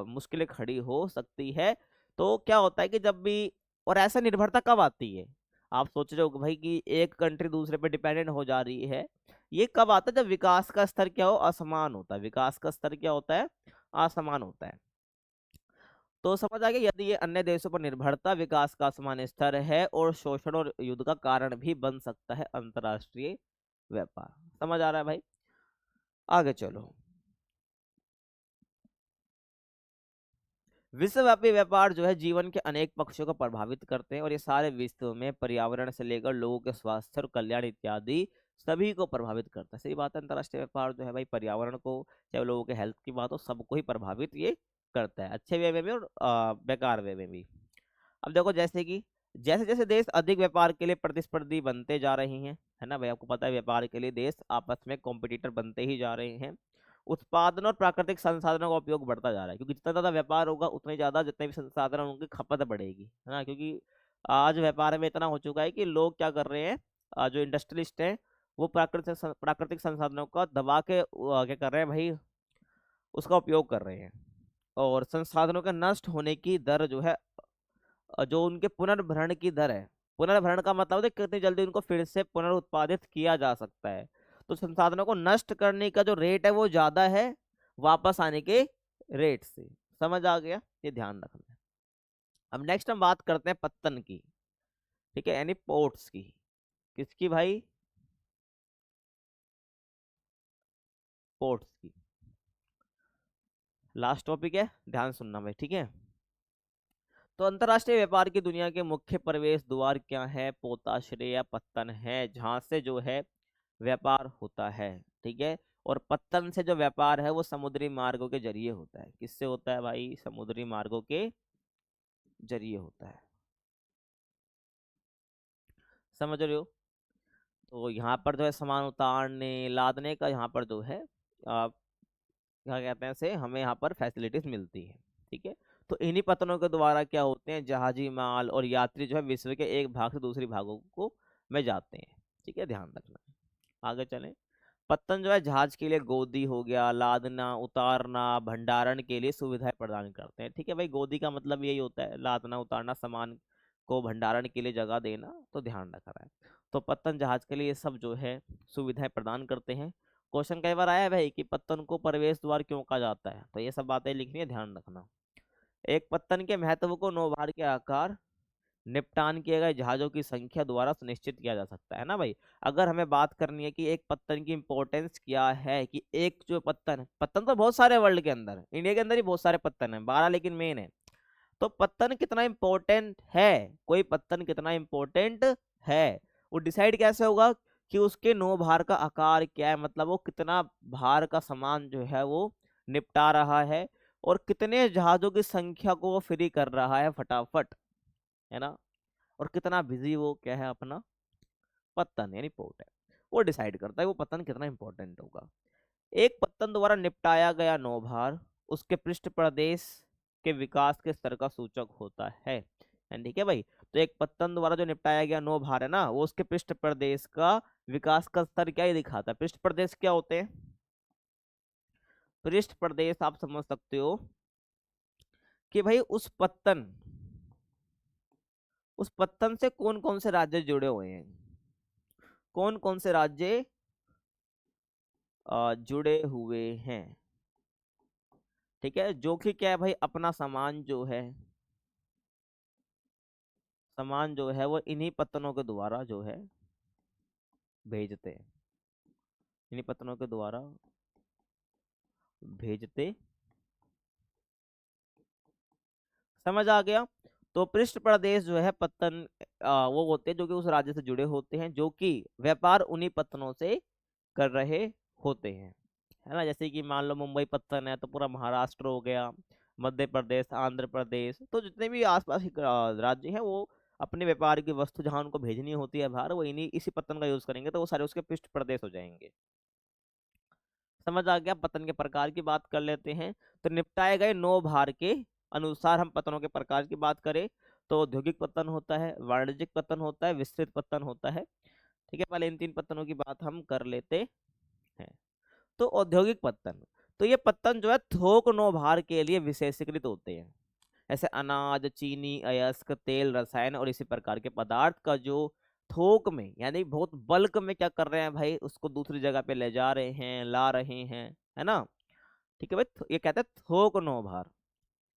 मुश्किलें खड़ी हो सकती है। तो क्या होता है कि जब भी, और ऐसा निर्भरता कब आती है? आप सोच रहे हो कि भाई कि एक कंट्री दूसरे पे डिपेंडेंट हो जा रही है, ये कब आता है? जब विकास का स्तर क्या हो? असमान होता है। विकास का स्तर क्या होता है? असमान होता है। तो समझ आ गया, यदि ये अन्य देशों पर निर्भरता विकास का असमान स्तर है और शोषण और युद्ध का कारण भी बन सकता है अंतरराष्ट्रीय व्यापार। समझ आ रहा है भाई? आगे चलो। विश्वव्यापी व्यापार जो है जीवन के अनेक पक्षों को प्रभावित करते हैं, और ये सारे विश्व में पर्यावरण से लेकर लोगों के स्वास्थ्य और कल्याण इत्यादि सभी को प्रभावित करता है। सही बात है, अंतर्राष्ट्रीय व्यापार जो है भाई पर्यावरण को, चाहे लोगों के हेल्थ की बात हो, सबको ही प्रभावित ये करता है, अच्छे वे में भी और बेकार वे में भी। अब देखो, जैसे कि जैसे जैसे देश अधिक व्यापार के लिए प्रतिस्पर्धी बनते जा रहे हैं, है ना भाई, आपको पता है व्यापार के लिए देश आपस में कॉम्पिटिटर बनते ही जा रहे हैं, उत्पादन और प्राकृतिक संसाधनों का उपयोग बढ़ता जा रहा है, क्योंकि जितना ज्यादा व्यापार होगा उतना ही ज्यादा जितने भी संसाधन हैं, उनकी खपत बढ़ेगी, है ना। क्योंकि आज व्यापार में इतना हो चुका है कि लोग क्या कर रहे हैं, जो इंडस्ट्रियलिस्ट हैं वो प्राकृतिक संसाधनों का दबा के क्या कर रहे हैं भाई, उसका उपयोग कर रहे हैं। और संसाधनों के नष्ट होने की दर जो है, जो उनके पुनर्भरण की दर है, पुनर्भरण का मतलब है कितनी जल्दी उनको फिर से पुनरुत्पादित किया जा सकता है। तो संसाधनों को नष्ट करने का जो रेट है वो ज्यादा है वापस आने के रेट से। समझ आ गया? ये ध्यान रखना है। अब नेक्स्ट हम बात करते हैं पत्तन की, ठीक है, यानी पोर्ट्स की। किसकी भाई? पोर्ट्स की। लास्ट टॉपिक है, ध्यान सुनना भाई, ठीक है। तो अंतरराष्ट्रीय व्यापार की दुनिया के मुख्य प्रवेश द्वार क्या है? पोताश्रय या पत्तन है, जहां से जो है व्यापार होता है, ठीक है। और पत्तन से जो व्यापार है वो समुद्री मार्गों के जरिए होता है। किससे होता है भाई? समुद्री मार्गों के जरिए होता है। समझ रहे हो? तो यहाँ पर जो है सामान उतारने लादने का यहाँ पर जो है क्या कहते हैं से हमें यहाँ पर फैसिलिटीज मिलती है। ठीक है। तो इन्हीं पत्तनों के द्वारा क्या होते हैं, जहाजी माल और यात्री जो है विश्व के एक भाग से दूसरी भागों को में जाते हैं। ठीक है, ध्यान रखना। आगे चलें। पत्तन जो है जहाज के लिए गोदी हो गया, लादना उतारना भंडारण के लिए सुविधाएं प्रदान करते हैं। ठीक है भाई, गोदी का मतलब यही होता है, लादना उतारना, सामान को भंडारण के लिए जगह देना, तो ध्यान रखना है। तो पत्तन जहाज के लिए ये सब जो है सुविधाएं प्रदान करते हैं। क्वेश्चन कई बार आया है भाई कि पत्तन को प्रवेश द्वार क्यों कहा जाता है, तो ये सब बातें लिखनी है, ध्यान रखना। एक पत्तन के महत्व को नौभार के आकार, निपटान किए गए जहाजों की संख्या द्वारा सुनिश्चित किया जा सकता है ना भाई। अगर हमें बात करनी है कि एक पत्तन की इंपॉर्टेंस क्या है, कि एक जो पत्तन पत्तन तो बहुत सारे वर्ल्ड के अंदर, इंडिया के अंदर ही बहुत सारे पत्तन है, 12 लेकिन मेन है। तो पत्तन कितना इंपॉर्टेंट है, कोई पत्तन कितना इंपॉर्टेंट है, वो डिसाइड कैसे होगा? कि उसके नो भार का आकार क्या है, मतलब वो कितना भार का सामान जो है वो निपटा रहा है, और कितने जहाजों की संख्या को वो फ्री कर रहा है फटाफट, है ना। और कितना बिजी वो क्या है अपना पत्तन यानी पोर्ट है, वो डिसाइड करता है वो पत्तन कितना इंपॉर्टेंट होगा। एक पत्तन द्वारा निपटाया गया नौभार उसके पृष्ठ प्रदेश के विकास के स्तर का सूचक होता है। ठीक है भाई। तो एक पत्तन द्वारा जो निपटाया गया नौभार है ना, वो उसके पृष्ठ प्रदेश का विकास का स्तर क्या ही दिखाता है। पृष्ठ प्रदेश क्या होते हैं? पृष्ठ प्रदेश आप समझ सकते हो कि भाई उस पत्तन से कौन कौन से राज्य जुड़े हुए हैं, कौन कौन से राज्य जुड़े हुए हैं। ठीक है, जो कि क्या है भाई, अपना सामान जो है वो इन्हीं पत्तनों के द्वारा जो है भेजते हैं, इन्हीं पत्तनों के द्वारा भेजते। समझ आ गया? तो पृष्ठ प्रदेश जो है पत्तन वो होते हैं जो कि उस राज्य से जुड़े होते हैं, जो कि व्यापार उन्हीं पत्तनों से कर रहे होते हैं, है ना। जैसे कि मान लो मुंबई पत्तन है तो पूरा महाराष्ट्र हो गया, मध्य प्रदेश, आंध्र प्रदेश, तो जितने भी आसपास के राज्य हैं वो अपने व्यापार की वस्तु जहां उनको भेजनी होती है बाहर, वो इन्हीं इसी पत्तन का यूज करेंगे, तो वो सारे उसके पृष्ठ प्रदेश हो जाएंगे। समझ आ गया? पतन के प्रकार की बात कर लेते हैं। तो निपटाए गए नौ भार के अनुसार हम पतनों के प्रकार की बात करें तो औद्योगिक पतन होता है, वाणिज्यिक पतन होता है, विस्तृत पतन होता है। ठीक है, पहले इन तीन पतनों की बात हम कर लेते हैं। तो औद्योगिक पत्तन, तो ये पत्तन जो है थोक नौ भार के लिए विशेषीकृत होते हैं। ऐसे अनाज, चीनी, अयस्क, तेल, रसायन और इसी प्रकार के पदार्थ का जो थोक में यानी बहुत बल्क में क्या कर रहे हैं भाई, उसको दूसरी जगह पे ले जा रहे हैं, ला रहे हैं, है ना। ठीक है भाई, ये कहते हैं थोक नौ भार।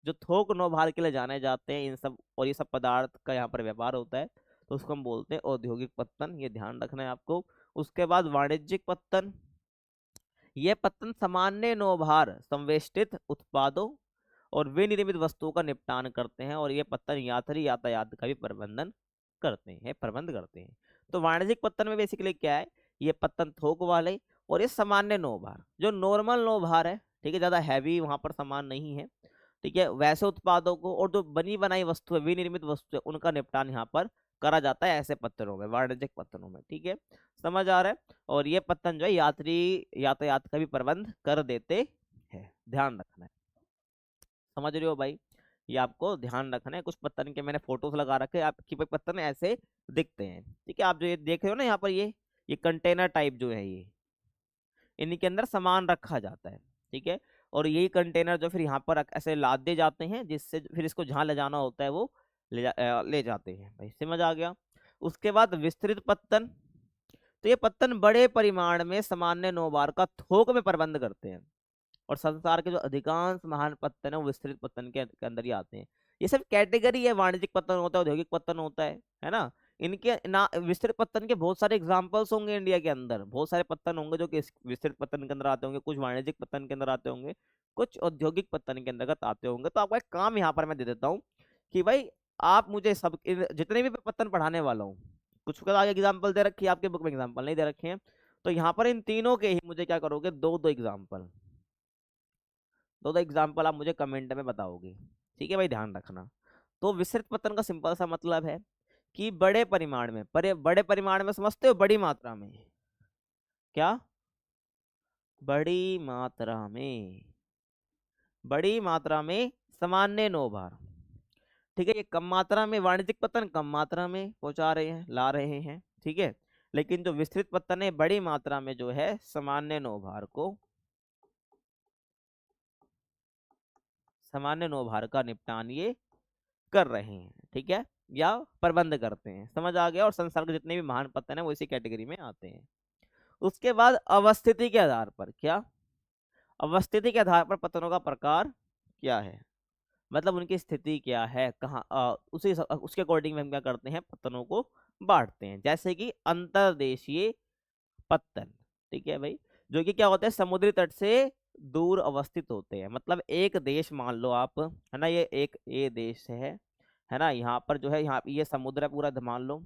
जो थोक नौ भार के लिए जाने जाते हैं इन सब, और ये सब पदार्थ का यहाँ पर व्यापार होता है, तो उसको हम बोलते हैं औद्योगिक पत्तन, ये ध्यान रखना है आपको। उसके बाद वाणिज्यिक पत्तन, यह पत्तन सामान्य नौभार संवेष्टित उत्पादों और विनिर्मित वस्तुओं का निपटान करते हैं, और ये पत्तन यात्री यातायात का भी प्रबंध करते हैं। तो वाणिज्यिक पत्तन में बेसिकली क्या है, ये पत्तन थोक वाले और ये सामान्य नौभार, जो नॉर्मल नौभार है, ठीक है, ज्यादा हैवी वहां पर सामान नहीं है, ठीक है, वैसे उत्पादों को और जो बनी बनाई वस्तु है, विनिर्मित वस्तु है, उनका निपटान यहाँ पर करा जाता है ऐसे पत्तनों में, वाणिज्यिक पत्तनों में। ठीक है, समझ आ रहा है? और ये पत्तन जो है यात्री यातायात का भी प्रबंध कर देते हैं, ध्यान रखना है। समझ रहे हो भाई? ये आपको ध्यान रखना है। कुछ पत्तन के मैंने फोटोज लगा रखे हैं आपकी, भाई पत्तन ऐसे दिखते हैं। ठीक है, आप जो ये देख रहे हो ना यहाँ पर, ये कंटेनर टाइप जो है, ये इन्हीं के अंदर सामान रखा जाता है। ठीक है, और यही कंटेनर जो फिर यहाँ पर ऐसे लाद दे जाते हैं, जिससे फिर इसको जहाँ ले जाना होता है वो ले जाते हैं भाई। समझ आ गया? उसके बाद विस्तृत पत्तन, तो ये पत्तन बड़े परिमाण में सामान्य नौबार का थोक में प्रबंध करते हैं, और संसार के जो अधिकांश महान पत्तन है वो विस्तृत पत्तन के अंदर ही आते हैं। ये सब कैटेगरी है, वाणिज्यिक पत्तन होता है, औद्योगिक पत्तन होता है ना। इनके ना विस्तृत पत्तन के बहुत सारे एग्जांपल्स होंगे, इंडिया के अंदर बहुत सारे पत्तन होंगे जो कि विस्तृत पत्तन के अंदर आते होंगे, कुछ वाणिज्यिक पत्तन के अंदर आते होंगे, कुछ औद्योगिक पत्तन के अंतर्गत आते होंगे। तो आपको एक काम यहाँ पर मैं दे देता हूँ कि भाई आप मुझे जितने भी पत्तन पढ़ाने वाला हूँ, कुछ का आगे एग्जाम्पल दे रखी है आपके बुक में, एग्जाम्पल नहीं दे रखे हैं, तो यहाँ पर इन तीनों के ही मुझे क्या करोगे, दो दो एग्जाम्पल, दो दो एग्जाम्पल आप मुझे कमेंट में बताओगे। ठीक है भाई, ध्यान रखना। तो विस्तृत पतन का सिंपल सा मतलब है कि बड़े परिमाण में, बड़े परिमाण में समझते हो, बड़ी मात्रा में, क्या, बड़ी मात्रा में, बड़ी मात्रा में सामान्य नौभार। ठीक है, ये कम मात्रा में वाणिज्यिक पतन कम मात्रा में पहुंचा रहे हैं, ला रहे हैं। ठीक है, लेकिन जो विस्तृत पतन है बड़ी मात्रा में जो है सामान्य नौभार को, सामान्य नौभार का निपटान ये कर रहे हैं। ठीक है, या प्रबंध करते हैं, समझ आ गया। और संसार के जितने भी महान पतन है वो इसी कैटेगरी में आते हैं। उसके बाद अवस्थिति के आधार पर, क्या, अवस्थिति के आधार पर पतनों का प्रकार क्या है, मतलब उनकी स्थिति क्या है, कहाँ, उसी उसके अकॉर्डिंग में हम क्या करते हैं, पत्तनों को बांटते हैं। जैसे कि अंतर्देशीय पत्तन, ठीक है भाई, जो कि क्या होता है, समुद्री तट से दूर अवस्थित होते हैं। मतलब एक देश मान लो आप, है ना, ये देश है ना, यहाँ पर जो है, यहाँ ये समुद्र है पूरा, मान लो,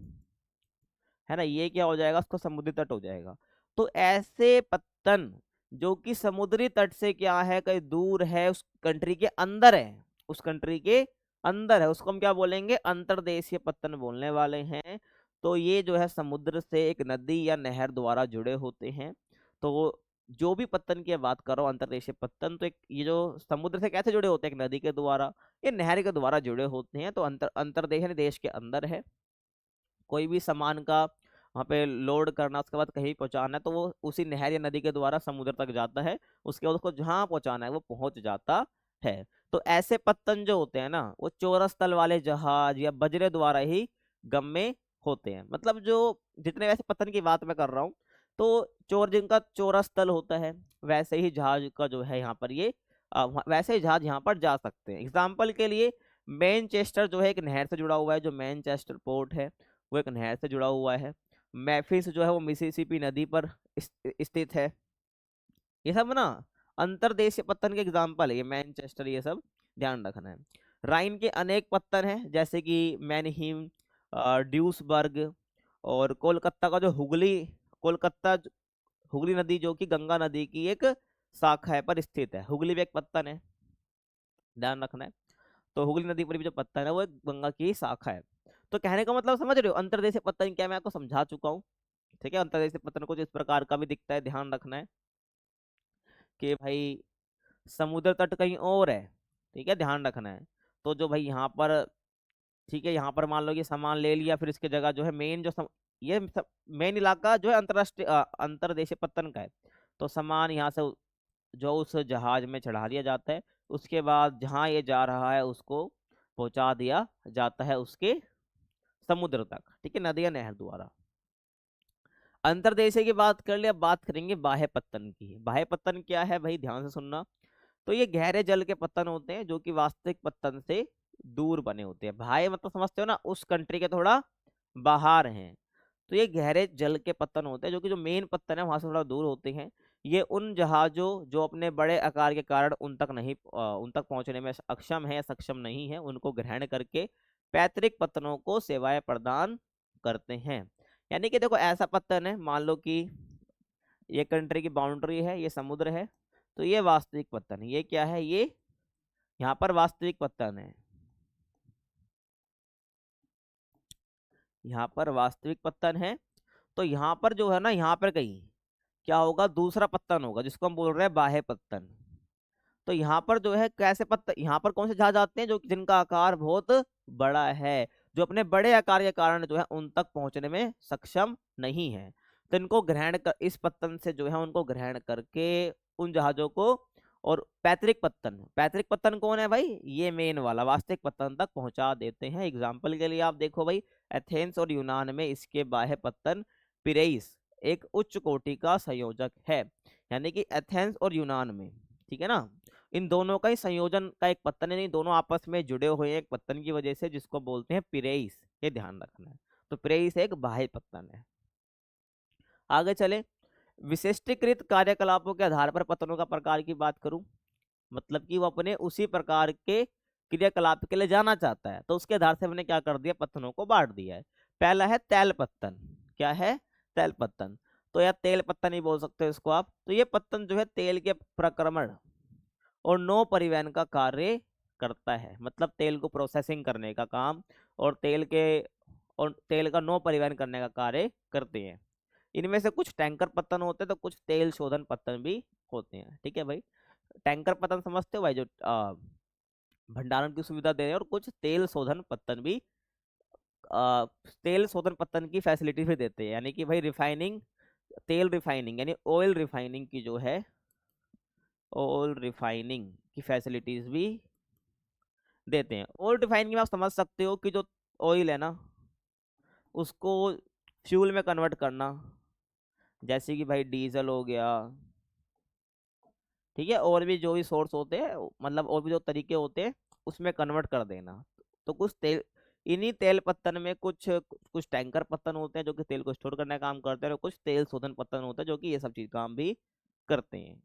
है ना, ये क्या हो जाएगा, उसको समुद्री तट हो जाएगा। तो ऐसे पत्तन जो कि समुद्री तट से क्या है, कहीं दूर है, उस कंट्री के अंदर है, उस कंट्री के अंदर है, उसको हम क्या बोलेंगे, अंतर्देशीय पत्तन बोलने वाले हैं। तो ये जो है समुद्र से एक नदी या नहर द्वारा जुड़े होते हैं। तो जो भी पत्तन की बात करो अंतर्देशीय पत्तन, तो एक ये जो समुद्र से कैसे जुड़े होते हैं, एक नदी के द्वारा, ये नहर के द्वारा जुड़े होते हैं। तो अंतर्देश यानी देश के अंदर है। कोई भी सामान का वहाँ पे लोड करना, उसके बाद कहीं पहुंचाना है, तो वो उसी नहर या नदी के द्वारा समुद्र तक जाता है। उसके बाद उसको जहाँ पहुंचाना है वो पहुंच जाता है। तो ऐसे पत्तन जो होते हैं ना, वो चौरस तल वाले जहाज या बजरे द्वारा ही गम्य होते हैं। मतलब जो जितने वैसे पत्तन की बात मैं कर रहा हूँ, तो जिनका चौरस तल होता है, वैसे ही जहाज का जो है यहाँ पर ये वैसे ही जहाज यहाँ पर जा सकते हैं। एग्जाम्पल के लिए मैनचेस्टर जो है एक नहर से जुड़ा हुआ है, जो मैनचेस्टर पोर्ट है वो एक नहर से जुड़ा हुआ है। मैफिस जो है वो मिसिसिपी नदी पर स्थित है। ये सब ना अंतर्देशीय पत्तन के एग्जाम्पल है, ये मैनचेस्टर, ये सब ध्यान रखना है। राइन के अनेक पत्तन हैं, जैसे कि मैनहीम, ड्यूसबर्ग, और कोलकाता का जो हुगली नदी जो कि गंगा नदी की एक शाखा है पर स्थित है। हुगली भी एक पत्तन है, ध्यान रखना है। तो हुगली नदी पर भी जो पत्तन है वो एक गंगा की ही शाखा है। तो कहने का मतलब समझ रहे हो, अंतर्देशीय पत्तन क्या, मैं आपको समझा चुका हूँ। ठीक है, अंतर्देशीय पत्तन कुछ इस प्रकार का भी दिखता है, ध्यान रखना है कि भाई समुद्र तट कहीं और है। ठीक है, ध्यान रखना है। तो जो भाई यहाँ पर, ठीक है, यहाँ पर मान लो ये सामान ले लिया, फिर इसके जगह जो है मेन ये मेन इलाका जो है अंतरराष्ट्रीय अंतर्देशीय पत्तन का है। तो सामान यहाँ से जो उस जहाज में चढ़ा दिया जाता है, उसके बाद जहाँ ये जा रहा है उसको पहुंचा दिया जाता है उसके समुद्र तक। ठीक है, नदी या नहर द्वारा। अंतर्देशीय की बात कर लिया, अब बात करेंगे बाह्य पत्तन की। बाह्य पत्तन क्या है भाई, ध्यान से सुनना। तो ये गहरे जल के पत्तन होते हैं जो कि वास्तविक पत्तन से दूर बने होते हैं। बाह्य मतलब समझते हो ना, उस कंट्री के थोड़ा बाहर हैं। तो ये गहरे जल के पत्तन होते हैं जो कि जो मेन पत्तन है वहां से थोड़ा दूर होते हैं। ये उन जहाजों जो अपने बड़े आकार के कारण उन तक पहुंचने में अक्षम है, सक्षम नहीं है, उनको ग्रहण करके पैतृक पत्तनों को सेवाएं प्रदान करते हैं। यानी कि देखो, ऐसा पत्तन है, मान लो कि ये कंट्री की बाउंड्री है, ये समुद्र है, तो ये वास्तविक पत्तन है। ये क्या है, ये यहाँ पर वास्तविक पत्तन है, यहाँ पर वास्तविक पत्तन है। तो यहाँ पर जो है ना, यहाँ पर कहीं क्या होगा, दूसरा पत्तन होगा जिसको हम बोल रहे हैं बाह्य पत्तन। तो यहाँ पर जो है कैसे पत्तन, यहाँ पर कौन से जहाज आते हैं, जो कि जिनका आकार बहुत बड़ा है, जो अपने बड़े आकार के कारण जो है उन तक पहुंचने में सक्षम नहीं है। तो इनको ग्रहण कर, इस पत्तन से जो है उनको ग्रहण करके उन जहाजों को, और पैतृक पत्तन कौन है भाई, ये मेन वाला वास्तविक पत्तन तक पहुंचा देते हैं। एग्जाम्पल के लिए आप देखो भाई, एथेंस और यूनान में इसके बाह्य पत्तन पिरेइस एक उच्च कोटि का संयोजक है। यानी कि एथेंस और यूनान में, ठीक है ना, इन दोनों का ही संयोजन का एक पत्तन है, नहीं दोनों आपस में जुड़े हुए हैं एक पत्तन की वजह से, जिसको बोलते हैं पिरेइस। ये ध्यान रखना है। तो पिरेइस एक बाह्य पत्तन है। आगे चले, विशिष्टीकृत कार्यकलापों के आधार पर पत्तनों का प्रकार की बात करूं, मतलब कि वो अपने उसी प्रकार के क्रियाकलाप के लिए जाना चाहता है, तो उसके आधार से हमने क्या कर दिया, पत्तनों को बांट दिया है। पहला है तैल पत्तन। क्या है, तैल पत्तन। तो यार तेल पत्तन ही बोल सकते हो इसको आप। तो ये पत्तन जो है तेल के प्रक्रमण और नौ परिवहन का कार्य करता है, मतलब तेल को प्रोसेसिंग करने का काम और तेल का नौ परिवहन करने का कार्य करते हैं। इनमें से कुछ टैंकर पत्तन होते हैं तो कुछ तेल शोधन पत्तन भी होते हैं। ठीक है भाई, टैंकर पत्तन समझते हो भाई, जो भंडारण की सुविधा दे रहे हैं, और कुछ तेल शोधन पत्तन भी तेल शोधन पत्तन की फैसिलिटी भी देते हैं, यानी कि भाई रिफाइनिंग, तेल रिफाइनिंग यानी ऑयल रिफाइनिंग की जो है, ऑयल रिफाइनिंग की फैसिलिटीज भी देते हैं। ऑयल रिफाइनिंग में आप समझ सकते हो कि जो ऑयल है ना उसको फ्यूल में कन्वर्ट करना, जैसे कि भाई डीजल हो गया, ठीक है, और भी जो भी सोर्स होते हैं, मतलब और भी जो तरीके होते हैं उसमें कन्वर्ट कर देना। तो कुछ तेल, इन्हीं तेल पत्तन में कुछ कुछ टैंकर पत्तन होते हैं जो कि तेल को स्टोर करने का काम करते हैं, और कुछ तेल शोधन पत्तन होते हैं जो कि ये सब चीज काम भी करते हैं।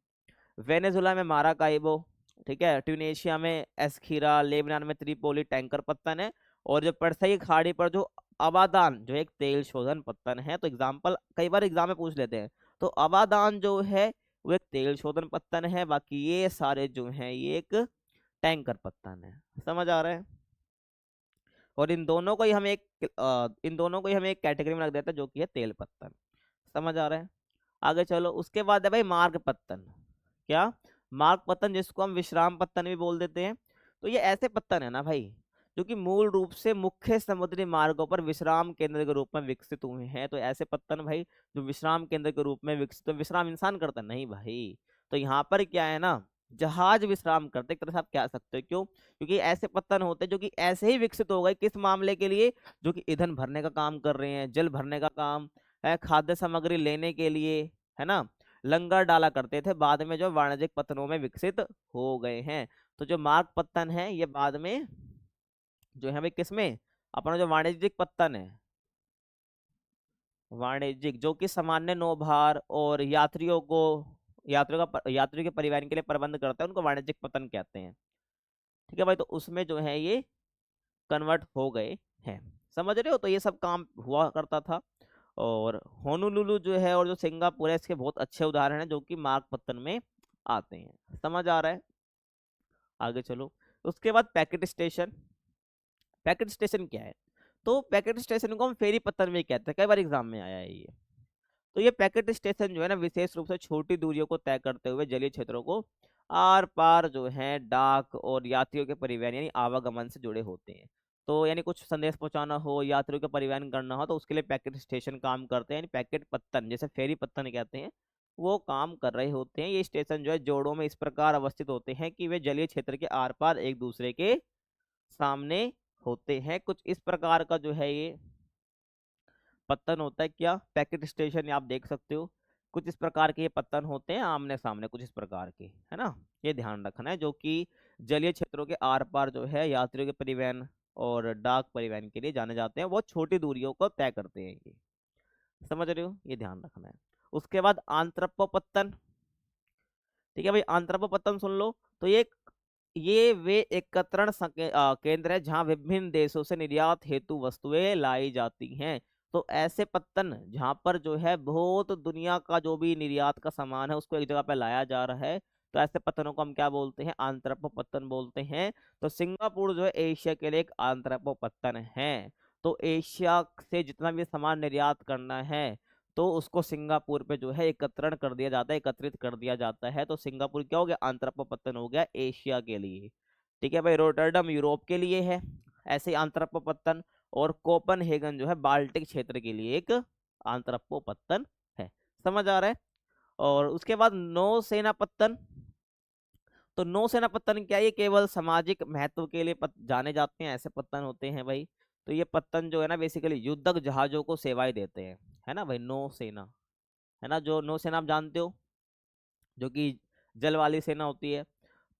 वेनेजुला में माराकाइबो, ठीक है, ट्यूनेशिया में एस्खीरा, लेबनान में त्रिपोली टैंकर पत्तन है, और जो पर्शिया की खाड़ी पर जो अबादान जो एक तेल शोधन पत्तन है। तो एग्जाम्पल कई बार एग्जाम में पूछ लेते हैं, तो अबादान जो है वो एक तेल शोधन पत्तन है, बाकी ये सारे जो हैं ये एक टैंकर पत्तन है। समझ आ रहा है? और इन दोनों को ही हम एक कैटेगरी में रख देते हैं जो कि है तेल पत्तन। समझ आ रहा है? आगे चलो, उसके बाद है भाई मार्ग पत्तन। क्या? मार्ग पत्तन, जिसको हम विश्राम पत्तन भी बोल देते हैं। तो ये ऐसे पत्तन है ना भाई जो कि मूल रूप से मुख्य समुद्री मार्गों पर विश्राम केंद्र के रूप में विकसित हुए हैं। तो ऐसे पत्तन भाई जो विश्राम केंद्र के रूप में विकसित, तो विश्राम इंसान करता है नहीं भाई। तो यहाँ पर क्या है ना, जहाज विश्राम करते, एक तरह से आप कह सकते हो। क्यों? क्योंकि ऐसे पत्तन होते हैं जो कि ऐसे ही विकसित हो गए, किस मामले के लिए, जो कि ईंधन भरने का काम कर रहे हैं, जल भरने का काम है, खाद्य सामग्री लेने के लिए, है ना, लंगर डाला करते थे, बाद में जो वाणिज्यिक पत्तनों में विकसित हो गए हैं। तो जो मार्ग पत्तन है ये बाद में जो है भाई किसमें, अपना जो वाणिज्यिक पत्तन है, वाणिज्यिक जो कि सामान्य नौभार और यात्रियों के परिवहन के लिए प्रबंध करता है, उनको वाणिज्यिक पत्तन कहते हैं। ठीक है भाई, तो उसमें जो है ये कन्वर्ट हो गए हैं। समझ रहे हो? तो ये सब काम हुआ करता था। और होनोलुलु जो है और जो सिंगापुर है, इसके बहुत अच्छे उदाहरण हैं जो कि मार्ग पत्तन में आते हैं। समझ आ रहा है? आगे चलो, उसके बाद पैकेट स्टेशन। पैकेट स्टेशन क्या है? तो पैकेट स्टेशन को हम फेरी पत्तन भी कहते हैं, कई बार एग्जाम में आया है ये। तो ये पैकेट स्टेशन जो है ना विशेष रूप से छोटी दूरियों को तय करते हुए जलीय क्षेत्रों को आर पार जो है डाक और यात्रियों के परिवहन यानी आवागमन से जुड़े होते हैं। तो यानी कुछ संदेश पहुंचाना हो, यात्रियों का परिवहन करना हो, तो उसके लिए पैकेट स्टेशन काम करते हैं, यानी पैकेट पत्तन जैसे फेरी पत्तन कहते हैं, वो काम कर रहे होते हैं। ये स्टेशन जो है जोड़ों में इस प्रकार अवस्थित होते हैं कि वे जलीय क्षेत्र के आर पार एक दूसरे के सामने होते हैं। कुछ इस प्रकार का जो है ये पत्तन होता है। क्या? पैकेट स्टेशन आप देख सकते हो, कुछ इस प्रकार के ये पत्तन होते हैं आमने सामने, कुछ इस प्रकार के, है ना, ये ध्यान रखना है, जो कि जलीय क्षेत्रों के आर पार जो है यात्रियों के परिवहन और डाक परिवहन के लिए जाने जाते हैं, बहुत छोटी दूरियों को तय करते हैं ये। समझ रहे हो? ये ध्यान रखना है। उसके बाद आंत्रप्पो पत्तन। ठीक है भाई, आंत्रप्पो पत्तन सुन लो। तो ये वे एकत्रण केंद्र है जहां विभिन्न देशों से निर्यात हेतु वस्तुएं लाई जाती हैं। तो ऐसे पत्तन जहां पर जो है बहुत दुनिया का जो भी निर्यात का सामान है उसको एक जगह पे लाया जा रहा है, तो ऐसे पत्तनों को हम क्या बोलते हैं? आंतरप्पो पत्तन बोलते हैं। तो सिंगापुर जो है एशिया के लिए एक आंतरप्पो पत्तन है। तो एशिया से जितना भी सामान निर्यात करना है तो उसको सिंगापुर पे जो है एकत्रण कर दिया जाता है, एकत्रित कर दिया जाता है। तो सिंगापुर क्या हो गया? आंतरप्पो पत्तन हो गया एशिया के लिए। ठीक है भाई, रोटरडम यूरोप के लिए है ऐसे आंतरप्पो पत्तन, और कोपनहेगन जो है बाल्टिक क्षेत्र के लिए एक आंतरप्पो पत्तन है। समझ आ रहा है? और उसके बाद नौसेना पत्तन। तो नौसेना पत्तन क्या है? ये केवल सामाजिक महत्व के लिए जाने जाते हैं, ऐसे पत्तन होते हैं भाई। तो ये पत्तन जो है ना बेसिकली युद्धक जहाजों को सेवाएं देते हैं, है ना भाई, नौसेना, है ना, जो नौसेना आप जानते हो जो कि जल वाली सेना होती है।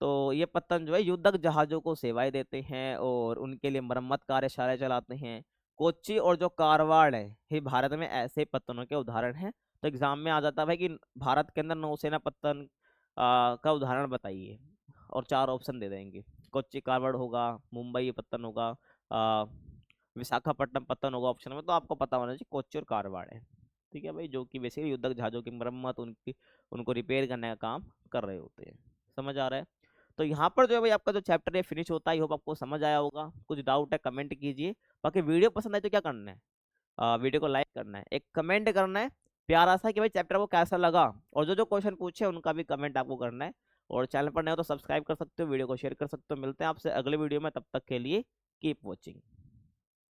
तो ये पत्तन जो है युद्धक जहाजों को सेवाएं देते हैं और उनके लिए मरम्मत कार्यशालाएं चलाते हैं। कोच्चि और जो कारवाड़ है ये भारत में ऐसे पत्तनों के उदाहरण हैं। तो एग्जाम में आ जाता है भाई कि भारत के अंदर नौसेना पत्तन का उदाहरण बताइए, और चार ऑप्शन दे देंगे। कोच्चि कारवाड़ होगा, मुंबई पत्तन होगा, आ, विशाखापट्टनम पत्तन होगा ऑप्शन में। तो आपको पता होना चाहिए कोच्चि और कारवाड़ है। ठीक है भाई, जो कि बेसिकली युद्धक जहाजों की मरम्मत, उनको रिपेयर करने का काम कर रहे होते हैं। समझ आ रहा है? तो यहाँ पर जो है भाई आपका जो चैप्टर है फिनिश होता है। होप आपको समझ आया होगा। कुछ डाउट है कमेंट कीजिए। बाकी वीडियो पसंद आए तो क्या करना है, वीडियो को लाइक करना है, एक कमेंट करना है प्यारा सा कि भाई चैप्टर आपको कैसा लगा, और जो जो क्वेश्चन पूछे उनका भी कमेंट आपको करना है। और चैनल पर नए हो तो सब्सक्राइब कर सकते हो, वीडियो को शेयर कर सकते हो। मिलते हैं आपसे अगले वीडियो में, तब तक के लिए कीप वॉचिंग।